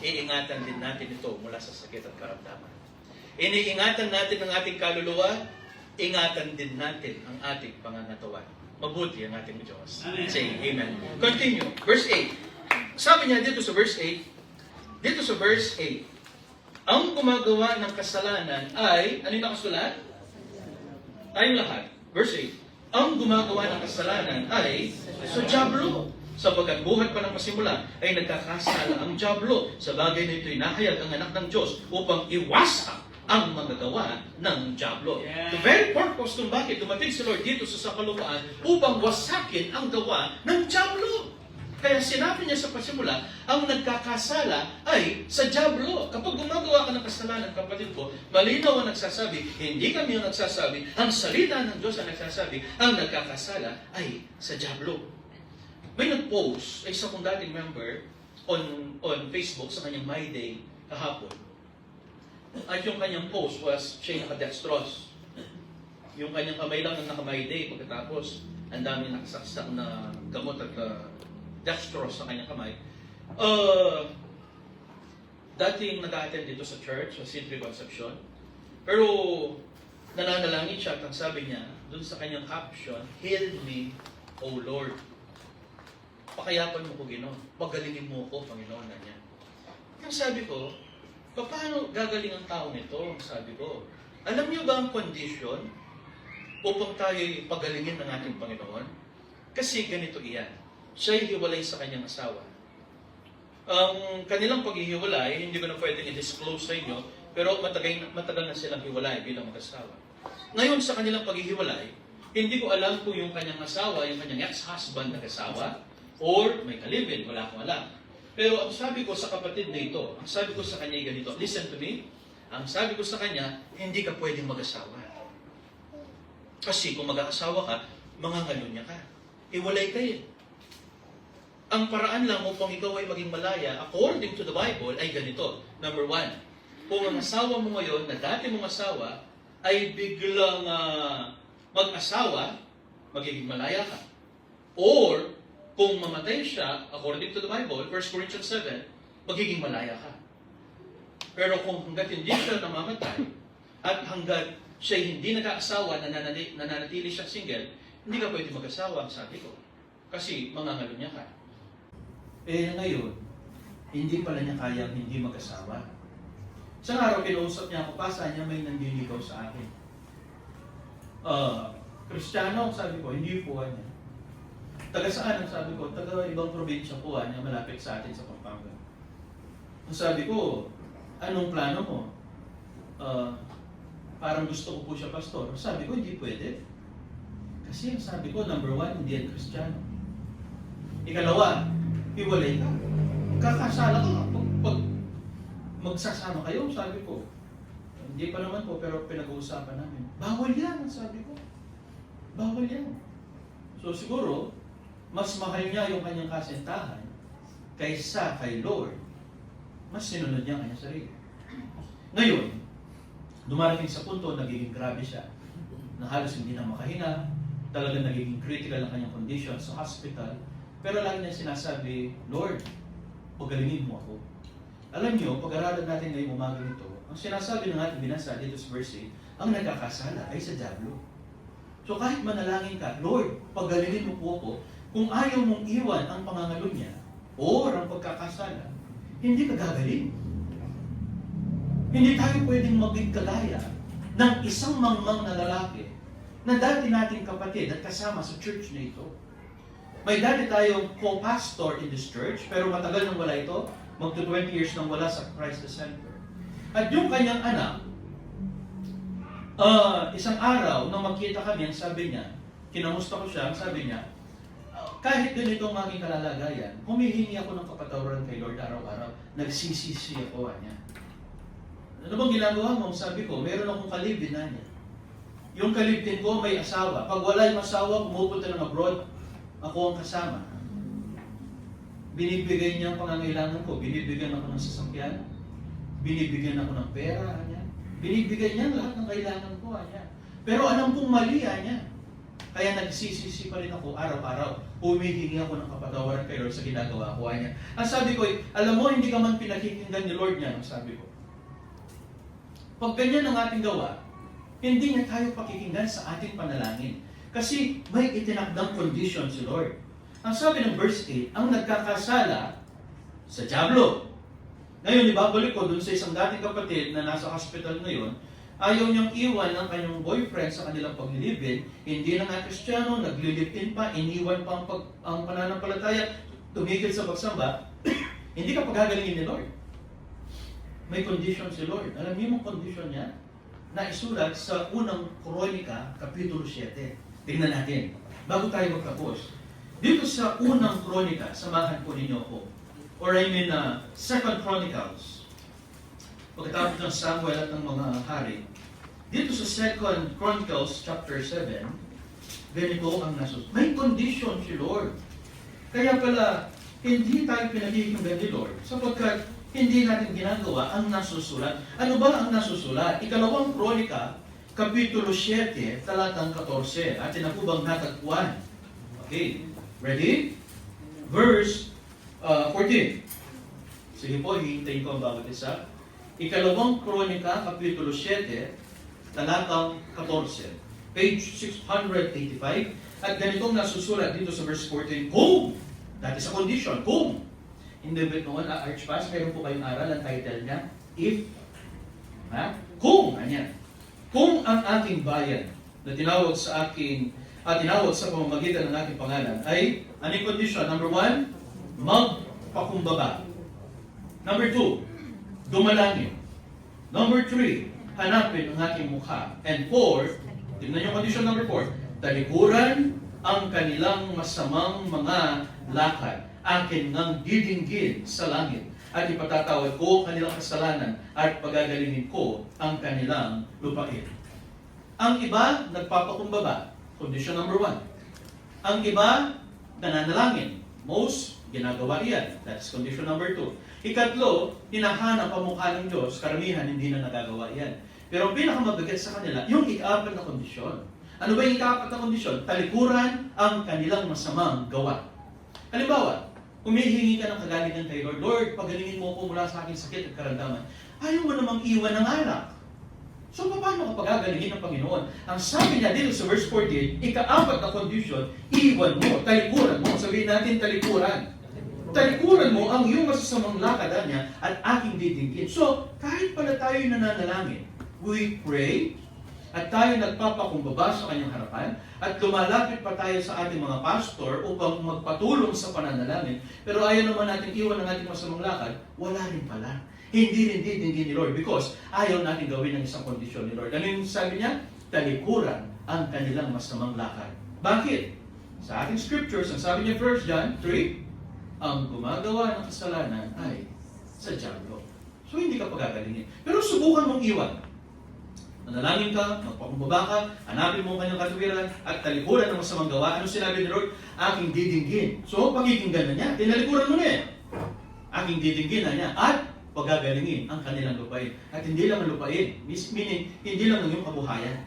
iingatan din natin ito mula sa sakit at karamdaman. Iniingatan natin ang ating kaluluwa, ingatan din natin ang ating pangangatawan. Mabuti ang ating Diyos. Amen. Say amen. Continue. Verse 8. Sabi niya dito sa verse 8, ang gumagawa ng kasalanan ay, ano yung nakasulat? Tayong lahat. Verse 8. Ang gumagawa ng kasalanan ay sa dyablo. Sapagkat buhat pa ng masimula ay nagkakasala ang dyablo. Sa bagay na ito'y nahayag ang anak ng Diyos upang iwasak ang mga gawa ng dyablo. Yeah. The very purpose kung bakit dumating si Lord dito sa sakalupaan upang wasakin ang gawa ng dyablo. Kaya sinabi niya sa pasimula, ang nagkakasala ay sa dyablo. Kapag gumagawa ka ng kasalanan, kapatid ko, malinaw ang nagsasabi, hindi kami ang nagsasabi, ang salita ng Diyos ang nagsasabi, ang nagkakasala ay sa dyablo. May nag-post, isa kong dating member, on Facebook sa kanyang My Day kahapon. At yung kanyang post was, siya naka-dextrose. Yung kanyang kamay lang ang naka-My Day, pagkatapos, ang daming nakasaksak na gamot at dextrose sa kanyang kamay. dating nag-attend dito sa church, sa St. Concepcion. Pero nananalangin siya at ang sabi niya, dun sa kanyang caption, "Heal me, O Lord." Pakayapan mo ko, Ginoon. Pagalingin mo ko, Panginoon, na niya. Ang sabi ko, paano gagaling ang taong ito? Ang sabi ko, alam niyo ba ang condition upang tayo pagalingin ng ating Panginoon? Kasi ganito iyan. Siya'y hiwalay sa kanyang asawa. Ang kanilang paghihiwalay, hindi ko na pwedeng i-disclose sa inyo, pero matagal na silang hiwalay bilang mag-asawa. Ngayon sa kanilang paghihiwalay, hindi ko alam kung yung kanyang asawa, yung kanyang ex-husband nag-asawa, or may kalibin, wala akong alam. Pero ang sabi ko sa kapatid na ito, ang sabi ko sa kanya ay ganito, listen to me, ang sabi ko sa kanya, hindi ka pwedeng mag-asawa. Kasi kung mag-asawa ka, mangangalunya ka. Iwalay kayo. Ang paraan lang upang ikaw ay maging malaya, according to the Bible, ay ganito. Number 1, kung ang asawa mo ngayon, na dati mong asawa, ay biglang mag-asawa, magiging malaya ka. Or, kung mamatay siya, according to the Bible, 1 Corinthians 7, magiging malaya ka. Pero kung hanggat hindi siya namamatay, at hanggat siya hindi nag-aasawa, nananatili siya single, hindi ka pwede mag-asawa, sabi ko. Kasi mangangalunya ka. Eh ngayon, hindi pala niya kayang hindi mag-asawa. Isang araw, kinausap niya ako, pasa niya may nandiligaw sa akin. Kristiyano, sabi ko, hindi po niya. Taga saan ang sabi ko? Taga ibang probinsya po niya, malapit sa atin sa Pampanga. Ang sabi ko, anong plano mo? Parang gusto ko po siya pastor. Sabi ko, hindi pwede. Kasi ang sabi ko, number 1, hindi yan Kristiyano. Ikalawa, hiwalay ka. Kakasala ka. Pag magsasama kayo, sabi ko, hindi pa naman po, pero pinag-uusapan namin. Bawal yan, sabi ko. Bawal yan. So siguro, mas mahal niya yung kanyang kasintahan kaysa kay Lord. Mas sinunod niya ang kanyang sarili. Ngayon, dumarating sa punto, nagiging grabe siya. Na halos hindi na makahinga, talagang nagiging critical ang kanyang condition sa hospital. Pero lagi niya sinasabi, Lord, pagalingin mo ako. Alam niyo, pag-aralan natin ngayong umaga nito, ang sinasabi ng ating binasa dito sa verse 8, ang nagkakasala ay sa dyablo. So kahit manalangin ka, Lord, pagalingin mo po ako, kung ayaw mong iwan ang pangangalo niya o ang pagkakasala, hindi ka gagaling. Hindi tayo pwedeng maging kagaya ng isang mangmang na lalaki na dati nating kapatid at kasama sa church na ito. May dati tayong co-pastor in this church, pero matagal nang wala ito, magto 20 years nang wala sa Christ the Center. At yung kanyang anak, isang araw, nang magkita kami, ang sabi niya, kinamusta ko siya, ang sabi niya, kahit ganito ang aking kalalagayan, humihingi ako ng kapatawaran kay Lord araw-araw, nagsisisi ako niya. Ano bang ginagawa mo? Sabi ko, meron akong kalibin na niya. Yung kalibin ko may asawa. Pag wala yung asawa, pumupunta ng abroad, ako ang kasama. Binibigay niya ang pangangailangan ko. Binibigyan ako ng sasakyan. Binibigyan ako ng pera niya. Binibigyan niya lahat ng kailangan ko niya. Pero alam kong mali niya. Kaya nagsisisi pa rin ako araw-araw. Humihingi ako ng kapatawaran kay Lord sa ginagawa ko niya. Ang sabi ko, alam mo, hindi ka man pinakikinggan ni Lord niya, ang sabi ko. Pag ganyan ang ating gawa, hindi niya tayo pakikinggan sa ating panalangin. Kasi may itinakdang condition si Lord. Ang sabi ng verse 8, ang nagkakasala sa dyablo. Ngayon, ibabalik ko dun sa isang dating kapatid na nasa hospital ngayon, ayaw niyang iwan ng kanyang boyfriend sa kanilang paglilibin, hindi na nga Kristiyano, naglilipin pa, iniwan pa ang pananampalataya, tumigil sa pagsamba, hindi ka pagagalingin ni Lord. May condition si Lord. Alam niyo yung condition niya? Na isulat sa unang Kronika, Kapitulo 7. Tingnan natin, bago tayo magtapos. Dito sa unang Kronika, samahan po ninyo ako. Or I mean, 2 Chronicles. Pagkatapos ng Samuel at ng mga hari, dito sa 2 Chronicles chapter 7, ganito ang nasusunod. May condition si Lord. Kaya pala, hindi tayo pinakikinggan ni Lord sapagkat hindi natin ginagawa ang nasusulat. Ano ba ang nasusulat? Ikalawang Kronika, Kapitulo 7, talatang 14. Atin na po bang natagpuan? Okay, ready? Verse 14. Sige po, hihintayin ko ang bawat isa. Ikalawang Kronika, Kapitulo 7, talatang 14. Page 685. At ganitong nasusulat dito sa verse 14, kung, dati sa condition, kung, hindi ba noon, Archpass, mayroon po kayong aral, ang title niya, if, kung, ganyan. Kung ang aking bayan na tinawag sa pamamagitan ng aking pangalan ay, anong condition? Number 1, magpakumbaba. Number 2, dumalangin. Number 3, hanapin ang aking mukha. And 4, tignan yung condition number 4, talikuran ang kanilang masamang mga lakad. Akin ngang didinggin sa langit. At ipatatawad ko ang kanilang kasalanan at pagagalingin ko ang kanilang lupain. Ang iba, nagpapakumbaba. Condition number 1. Ang iba, nananalangin. Most, ginagawa iyan. That's condition number 2. Ikatlo, hinahanap ang mukha ng Diyos. Karamihan, hindi na nagagawa iyan. Pero ang pinakamabigat sa kanila, yung ika-apat na kondisyon. Ano ba yung ika-apat na kondisyon? Talikuran ang kanilang masamang gawa. Halimbawa, humihingi ka ng kagalingan kay Lord. Lord, pagalingin mo ko mula sa aking sakit at karamdaman. Ayaw mo namang iwan ng alak. So, paano ka pagagalingin ng Panginoon? Ang sabi niya dito sa verse 14, ika-apat na condition, iwan mo, talikuran mo. Sabihin natin, talikuran. Talikuran mo ang iyong masasamang lakad niya at aking didinggin. So, kahit pala tayo nananalangin, we pray, at tayo nagpapakumbaba sa kanyang harapan, at lumalapit pa tayo sa ating mga pastor upang magpatulong sa pananalangin, pero ayaw naman natin iwan ang ating masamang lakad, wala rin pala. Hindi rin didinggin ni Lord because ayaw natin gawin ang isang kondisyon ni Lord. Ano yung sabi niya? Talikuran ang kanilang masamang lakad. Bakit? Sa ating scriptures, ang sabi niya 1 John 3, ang gumagawa ng kasalanan ay sa diablo. So hindi ka pagagalingin. Pero subukan mong iwan. Manalangin ka, magpakumbaba ka, hanapin mo ang kanyang katuwiran, at talikuran ng masamang gawa. Ano sinabi ni Lord? Aking didinggin. So pakikinggan na niya, tinalikuran mo na eh. Aking didinggin na niya. At pagagalingin ang kanilang lupain. At hindi lang ang lupain, meaning, hindi lang ang iyong kabuhayan,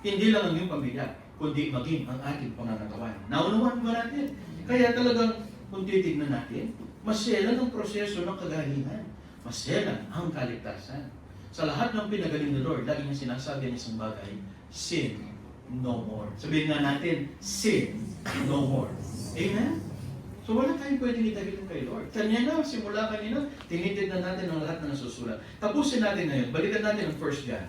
hindi lang ang iyong pamilya, kundi maging ang ating pangangatawan. Naunawan ba natin? Kaya talagang, kung titignan natin, maselan ang proseso ng kagalingan. Maselan ang kaligtasan. Sa lahat ng pinagaling ni Lord, lagi niya sinasabi ang isang bagay, sin no more. Sabihin nga natin, sin no more. Amen? So wala tayong pwedeng itagilin kay Lord. Kanya na, simula kanina, tinitignan natin ang lahat na nasusulat. Tapusin natin ngayon, balikan natin ang 1 John.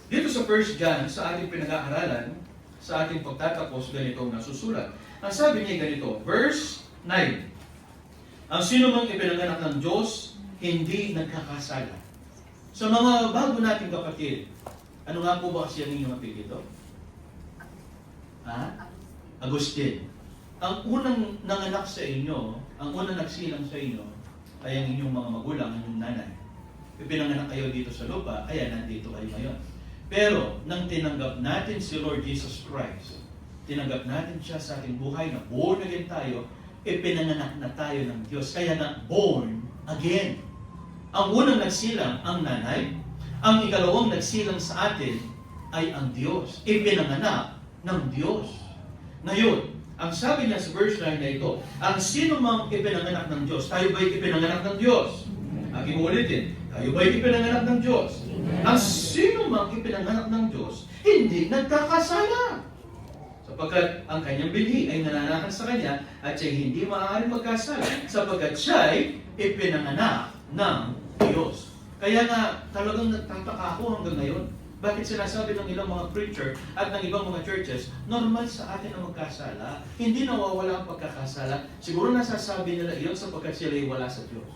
Dito sa 1 John, sa ating pinag-aaralan, sa ating pagtatapos, ganito ang nasusulat. Ang sabi niya ganito, verse 9, ang sino mang ipinanganak ng Diyos, hindi nagkakasala. Sa mga bago nating kapatid, ano nga po ba kasi ang inyong apelyido? Agustin. Ang unang nanganak sa inyo, ang unang nagsilang sa inyo, ay ang inyong mga magulang, ang inyong nanay. Ipinanganak kayo dito sa lupa, kaya nandito kayo ngayon. Pero, nang tinanggap natin si Lord Jesus Christ, tinanggap natin siya sa ating buhay, na born again tayo, ipinanganak na tayo ng Diyos. Kaya na, born again. Ang unang nagsilang, ang nanay. Ang ikalawang nagsilang sa atin, ay ang Diyos. Ipinanganak ng Diyos. Ngayon, ang sabi niya sa verse 9 na ito, ang sino mang ipinanganak ng Diyos, tayo ba'y ipinanganak ng Diyos? Aking ulitin, tayo ba'y ipinanganak ng Diyos? Ang sino mang ipinanganak ng Diyos, hindi nagkakasala. Sapagkat ang kanyang binhi ay nananakan sa kanya at siya hindi maaaring magkasala sapagkat siya ay ipinanganak ng Diyos. Kaya nga talagang nagtataka ako hanggang ngayon. Bakit sinasabi ng ilang mga preacher at ng ibang mga churches, normal sa atin ang magkasala, hindi nawawala ang pagkakasala. Siguro nasasabi nila iyon sapagkat sila ay wala sa Diyos.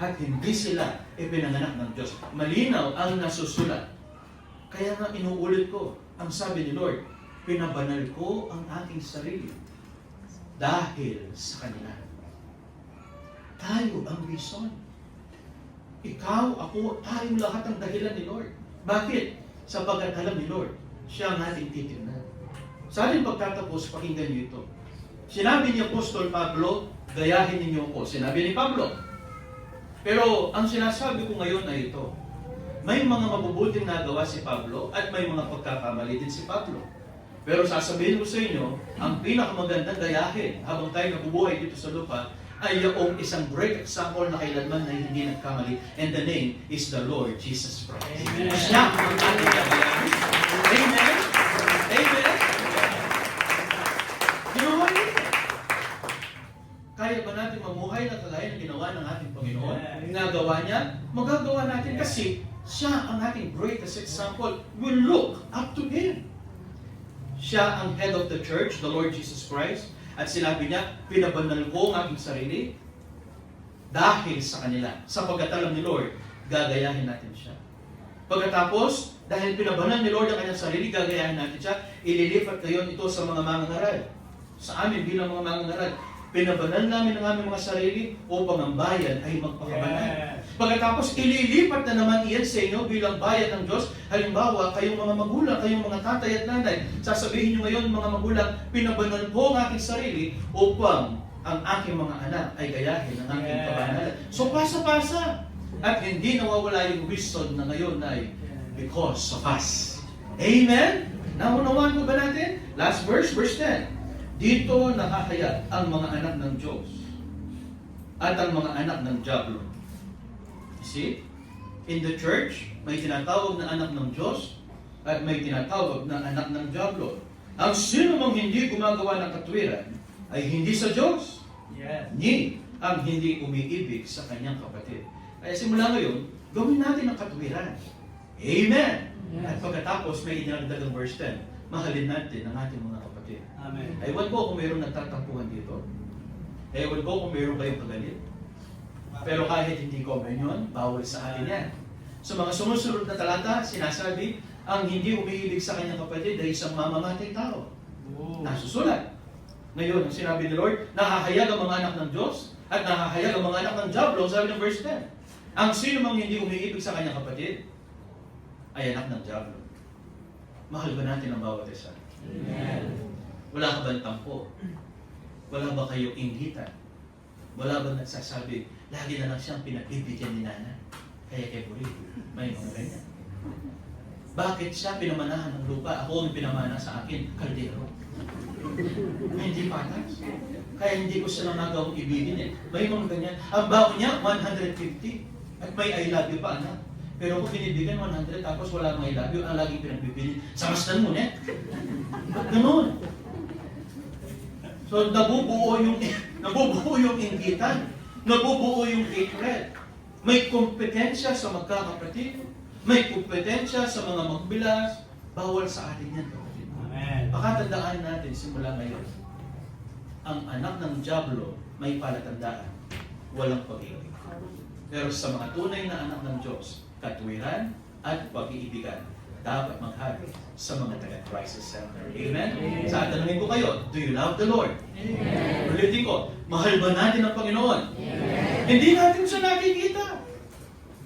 At hindi sila ipinanganak ng Diyos. Malinaw ang nasusulat. Kaya nga inuulit ko, ang sabi ni Lord, pinabanal ko ang aking sarili dahil sa kanila. Tayo ang reason. Ikaw, ako, tayong lahat ang dahilan ni Lord. Bakit? Sapagkat alam ni Lord, siya ang ating titignan. Sa ating pagtatapos, pakinggan niyo ito. Sinabi ni Apostol Pablo, gayahin ninyo ako. Sinabi ni Pablo. Pero ang sinasabi ko ngayon ay ito. May mga mabubuting nagawa si Pablo at may mga pagkakamali din si Pablo. Pero sasabihin ko sa inyo, ang pinakamagandang gayahin habang tayo nabubuhay dito sa lupa ay yung isang great example na kailanman na hindi nagkamali. And the name is the Lord Jesus Christ. Amen. Siya ang ating gagayahin. Amen? Amen? Ginawa niya. Kaya ba natin mamuhay na kagaya ng ginawa ng ating Panginoon? Nagawa niya, magagawa natin kasi siya ang ating greatest example. We look up to Him. Siya ang head of the church, the Lord Jesus Christ. At sinabi niya, pinabanal ko ang aking sarili dahil sa kanila. Sapagkat alam ni Lord, gagayahin natin siya. Pagkatapos, dahil pinabanal ni Lord ang kanyang sarili, gagayahin natin siya, ililipat ngayon ito sa mga mangangaral. Sa amin bilang mga mangangaral, pinabanal namin ang aming mga sarili upang ang bayan ay magpakabanal. Pagkatapos, ililipat na naman iyan sa inyo bilang bayan ng Diyos. Halimbawa, kayong mga magulang, kayong mga tatay at nanay, sasabihin nyo ngayon mga magulang, pinabanal ko ang aking sarili upang ang aking mga anak ay gayahin ang aking kabanalan. So, pasa-pasa. At hindi nawawala yung wisdom na ngayon ay because of us. Amen? Naunawaan mo ba natin? Last verse, verse 10. Dito nakakaya ang mga anak ng Diyos at ang mga anak ng Diablo. See? In the church, may tinatawag na anak ng Diyos at may tinatawag na anak ng Diablo. Ang sino mang hindi gumagawa ng katwiran ay hindi sa Diyos. Ni ang hindi umiibig sa kanyang kapatid. Kaya simula ngayon, gawin natin ang katwiran. Amen! At pagkatapos, may inaragdag ang verse 10. Mahalin natin ang ating mga kapatid. Amen. Ewan ko kung mayroong nagtatampuhan dito. Ewan ko kung mayroong kayong kagalit. Pero kahit hindi comment yun, bawal sa atin yan. Sa mga sumusunod na talata, sinasabi, ang hindi umiibig sa kanyang kapatid ay isang mamamatay tao. Nasusulat. Ngayon, ang sinabi ni Lord, nahahayag ang mga anak ng Diyos at nahahayag ang mga anak ng Diablo, sabi ng verse 10. Ang sino mang hindi umiibig sa kanyang kapatid ay anak ng Diablo. Mahal ba natin ang bawat isa? Amen. Wala ka bang tampo? Wala ba kayong inggitan? Wala ba nagsasabi, lagi na lang siyang pinagbibigyan ni Nana? Kaya kay Buri, may mga ganyan. Bakit siya pinamanahan ng lupa? Ako ang pinamana sa akin, kaldero. Hindi patas. Kaya hindi ko siya nangagawang ibigin eh. May mga ganyan. Ang baon niya, 150. At may I love you pa, anak. Pero kung binibigyan 100 tapos wala kang I love you, ang laging pinagbibigyan, samastan mo na. Ganun. So nabubuo yung inggitan. Nabubuo yung hatred. May kompetensya sa magkakapatid. May kompetensya sa mga magbilas. Bawal sa atin yan, kapatid. Amen. Pakatandaan natin simula ngayon. Ang anak ng Diablo may palatandaan. Walang pag-ibig. Pero sa mga tunay na anak ng Diyos, katwiran at pag-iibigan dapat maghari sa mga taga-crisis center. Amen? Sa tanungin ko kayo, do you love the Lord? Amen. Ulitin ko, mahal ba natin ang Panginoon? Amen. Hindi natin siya nakikita.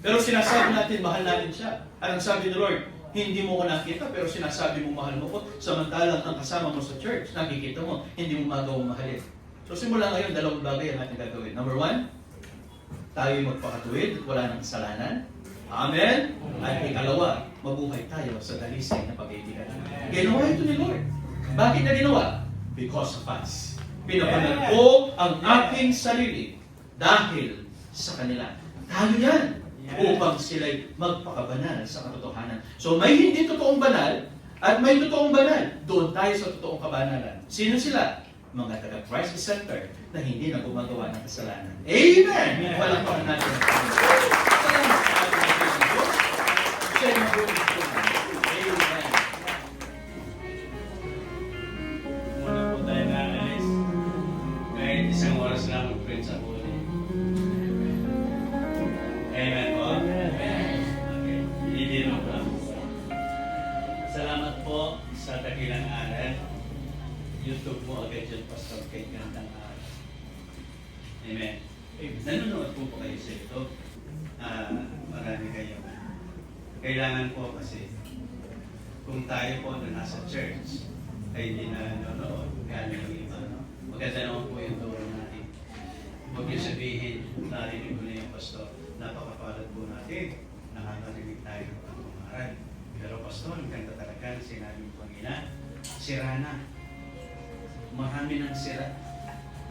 Pero sinasabi natin, mahal natin siya. At ang sabi ni Lord, hindi mo ko nakita, pero sinasabi mo mahal mo ko, samantalang ang kasama mo sa church, nakikita mo, hindi mo magawang mahalin. So simula ngayon, dalawang bagay ang ating gagawin. Number 1, tayo magpakatuwid, wala nang kasalanan. Amen? At ikalawa, mabuhay tayo sa dalisay na pag-ibigan. Ginawa ito ni Lord. Bakit na ginawa? Because of us. Pinabanal ko ang aking sarili dahil sa kanila. Tayo yan. Upang sila'y magpakabanal sa katotohanan. So may hindi totoong banal at may totoong banal. Doon tayo sa totoong kabanalan. Sino sila? Mga taga-crisis center na hindi na gumagawa ng kasalanan. Amen! Palakpakan natin. Salamat sa ating Diyos. Siya ay mabuhay po natin. Amen. Muna po tayo naalis. Kahit isang oras lang mag-friend sa huli. Amen po? Okay. Hindi mo po. Salamat po sa dakilang aral. YouTube mo agad dyan, Pastor Kate, gandang aral. Amen. Nanonood po kayo sa YouTube. Marami kayo. Kailangan po kasi kung tayo po na nasa church ay hindi na nanonood, gano'n yung iba, no? Maganda naman po yung turo natin. Huwag niyo sabihin, narinig ko na yung pastor, napakapalad po natin, nakakarinig tayo ng pangaral. Pero pastor, ang ganda talaga, sinabi mo kanina, sira na. Marami nang sira.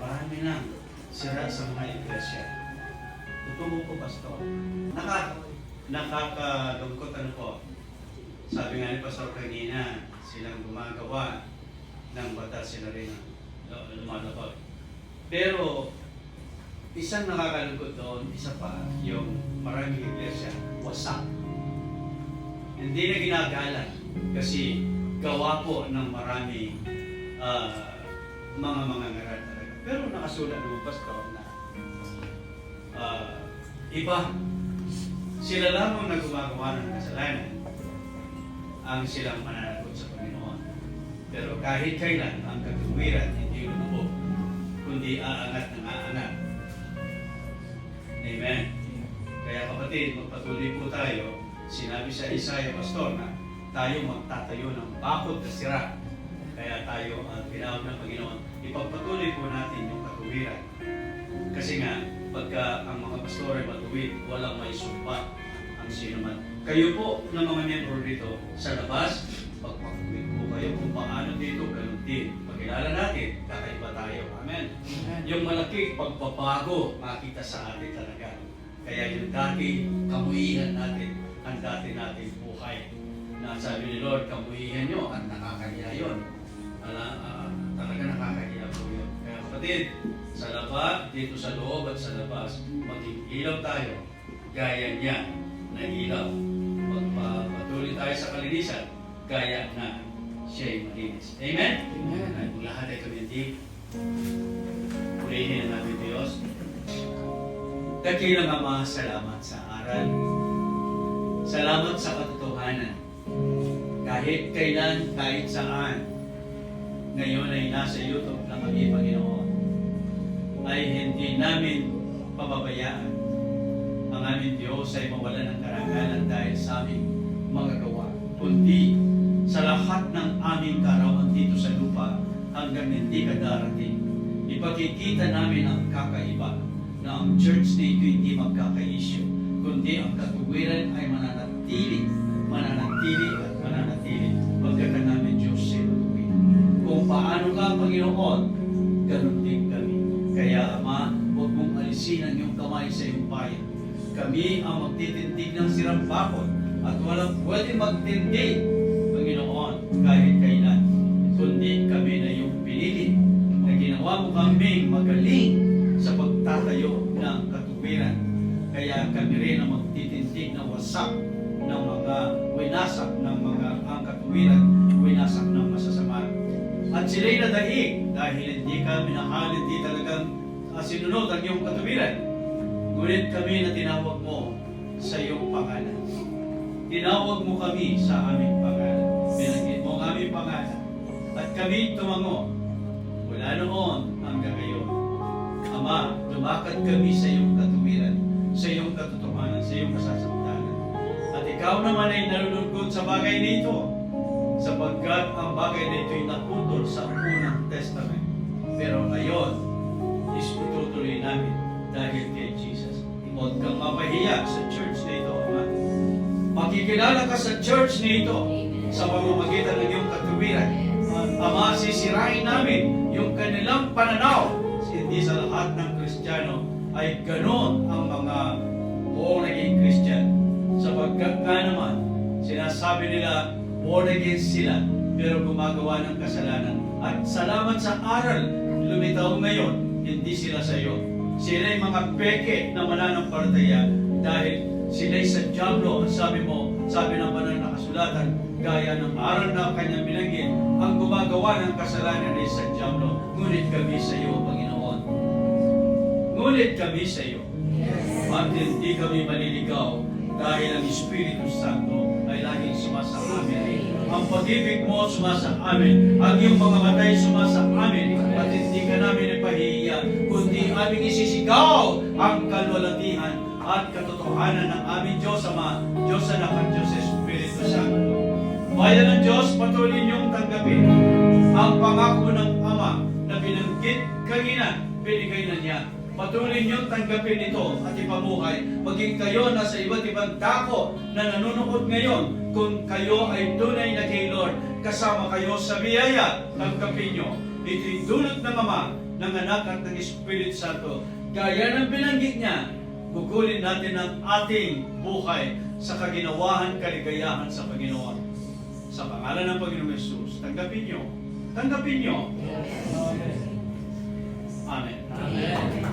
Marami nang sira sa mga iglesia. Totoo po, Pastor. Nakakalungkot ano po. Sabi nga ni Pastor kanina, silang gumagawa ng batas, sila rin ang lumalakot. Pero, isang nakakalungkot doon, isa pa, yung maraming iglesia, wasak. Hindi na ginagalan kasi gawa po ng maraming mga ngaral talaga. Pero nakasulat naman, Pastor, na iba, sila lamang na gumagawa ng kasalanan ang silang mananagot sa Panginoon. Pero kahit kailan, ang katuwiran hindi lumubog, kundi aangat ng aangat. Amen. Kaya kapatid, magpatuloy po tayo. Sinabi sa Isaiah, Pastor, na tayo magtatayo ng bakod na sira. Kaya tayo ang pinawag ng Panginoon. Ipagpatuloy po natin yung katuwiran. Kasi nga, pagka ang mga pastor ay matuwid, walang may sumpa ang sino man. Kayo po ng mga miyembro dito sa labas, pagpatuwid po kayo kung paano dito, ganun din. Pagkilala natin, kakaiba tayo. Amen. Yung malaking pagbabago, makita sa atin talaga. Kaya yung dati, kamuhihan natin, ang dati natin buhay. Na sabi ni Lord, kamuhihan nyo, at nakakaya yun. Talaga nakakaya po yun. Kaya kapatid, sa labas, dito sa loob at sa labas, maging ilaw tayo, gaya niya na ilaw. Magpatuloy tayo sa kalinisan, gaya na siya'y malinis. Amen? Amen. At kung lahat ay kumindig, purihin ang namin Diyos. Dakilang Ama, salamat sa aral. Salamat sa katotohanan. Kahit kailan, kahit saan, ngayon ay nasa YouTube na kami, Panginoon, ay hindi namin pababayaan. Ang aming Diyos ay mawalan ng karangalan dahil sa aming mga gawa, kundi sa lahat ng aming kaarawan dito sa lupa hanggang hindi ka darating. Ipakikita namin ang kakaiba na ang church dito hindi magkaka-issue, kundi ang katuwiran ay mananatili at mananatili. Pagkaka namin Diyos sa lupa. Kung paano ka, Panginoon, ganun din kami. Kaya, Ama, huwag mong alisin ang iyong kamay sa iyong bayan. Kami ang magtitindig ng sirang bakod at walang pwede magtindig, Panginoon, kahit kailan. Kundi kami na iyong pinili na ginawa mo kaming magaling sa pagtatayo ng katuwiran. Kaya kami rin ang magtitindig na wasak ng mga winasak ng mga ang katuwiran, winasak ng masasama. At sila'y nadaig dahil hindi ka minahal, hindi talagang sinunod ang iyong katuwiran. Ngunit kami na tinawag mo sa iyong pangalan. Tinawag mo kami sa aming pangalan. Binanggit mo ang aming pangalan. At kami tumango mula noon hanggang ngayon. Ama, lumakad kami sa iyong katuwiran, sa iyong katotohanan, sa iyong kasasamtanan. At ikaw naman ay nalulungkot sa bagay nito, sapagkat ang bagay na ito'y naputol sa unang testament. Pero ngayon, itutuloy namin dahil kay Jesus. Huwag kang mapahiya sa church na ito, Ama. Makikilala ka sa church na ito sa pamamagitan ng iyong katuwiran. Ama, sisirain namin yung kanilang pananaw. Hindi sa lahat ng Kristiyano ay ganon ang mga buong naging Christian. Sapagkat nga naman, sinasabi nila, born again sila, pero gumagawa ng kasalanan. At salamat sa aral, lumitaw ngayon, hindi sila sa iyo. Sila'y mga peke na mananampalataya dahil sila'y sa diablo. Sabi mo, sabi ng banal na kasulatan, gaya ng aral na kanyang binanggit, ang gumagawa ng kasalanan ay sa diablo. Ngunit kami sa iyo, Panginoon. Ngunit kami sa iyo. At hindi kami maliligaw dahil ang Espiritu Santo ay laging sumasa amin. Ang pag-ibig mo sumasa amin. Ang iyong mga matay sumasa amin. At hindi ka namin ipahihiya, kundi aming isisigaw ang kalwalatian at katotohanan ng aming Diyos Ama, Diyos Anak at Diyos Espiritu Santo. Bayan ng Diyos, patuloy niyong tanggapin ang pangako ng Ama na binanggit kanina, binigay na niya. Patuloy niyong tanggapin ito at ipamuhay. Maging kayo nasa iba't ibang dako na nanonood ngayon, kung kayo ay tunay na kay Lord, kasama kayo sa biyaya, tanggapin niyo. Ito'y dulot ng Ama ng Anak at ng Espiritu Santo. Gaya ng binanggit niya, gugulin natin ang ating buhay sa kaginawahan, kaligayahan sa Panginoon. Sa pangalan ng Panginoong Yesus, tanggapin niyo. Tanggapin niyo. Amen. Amen.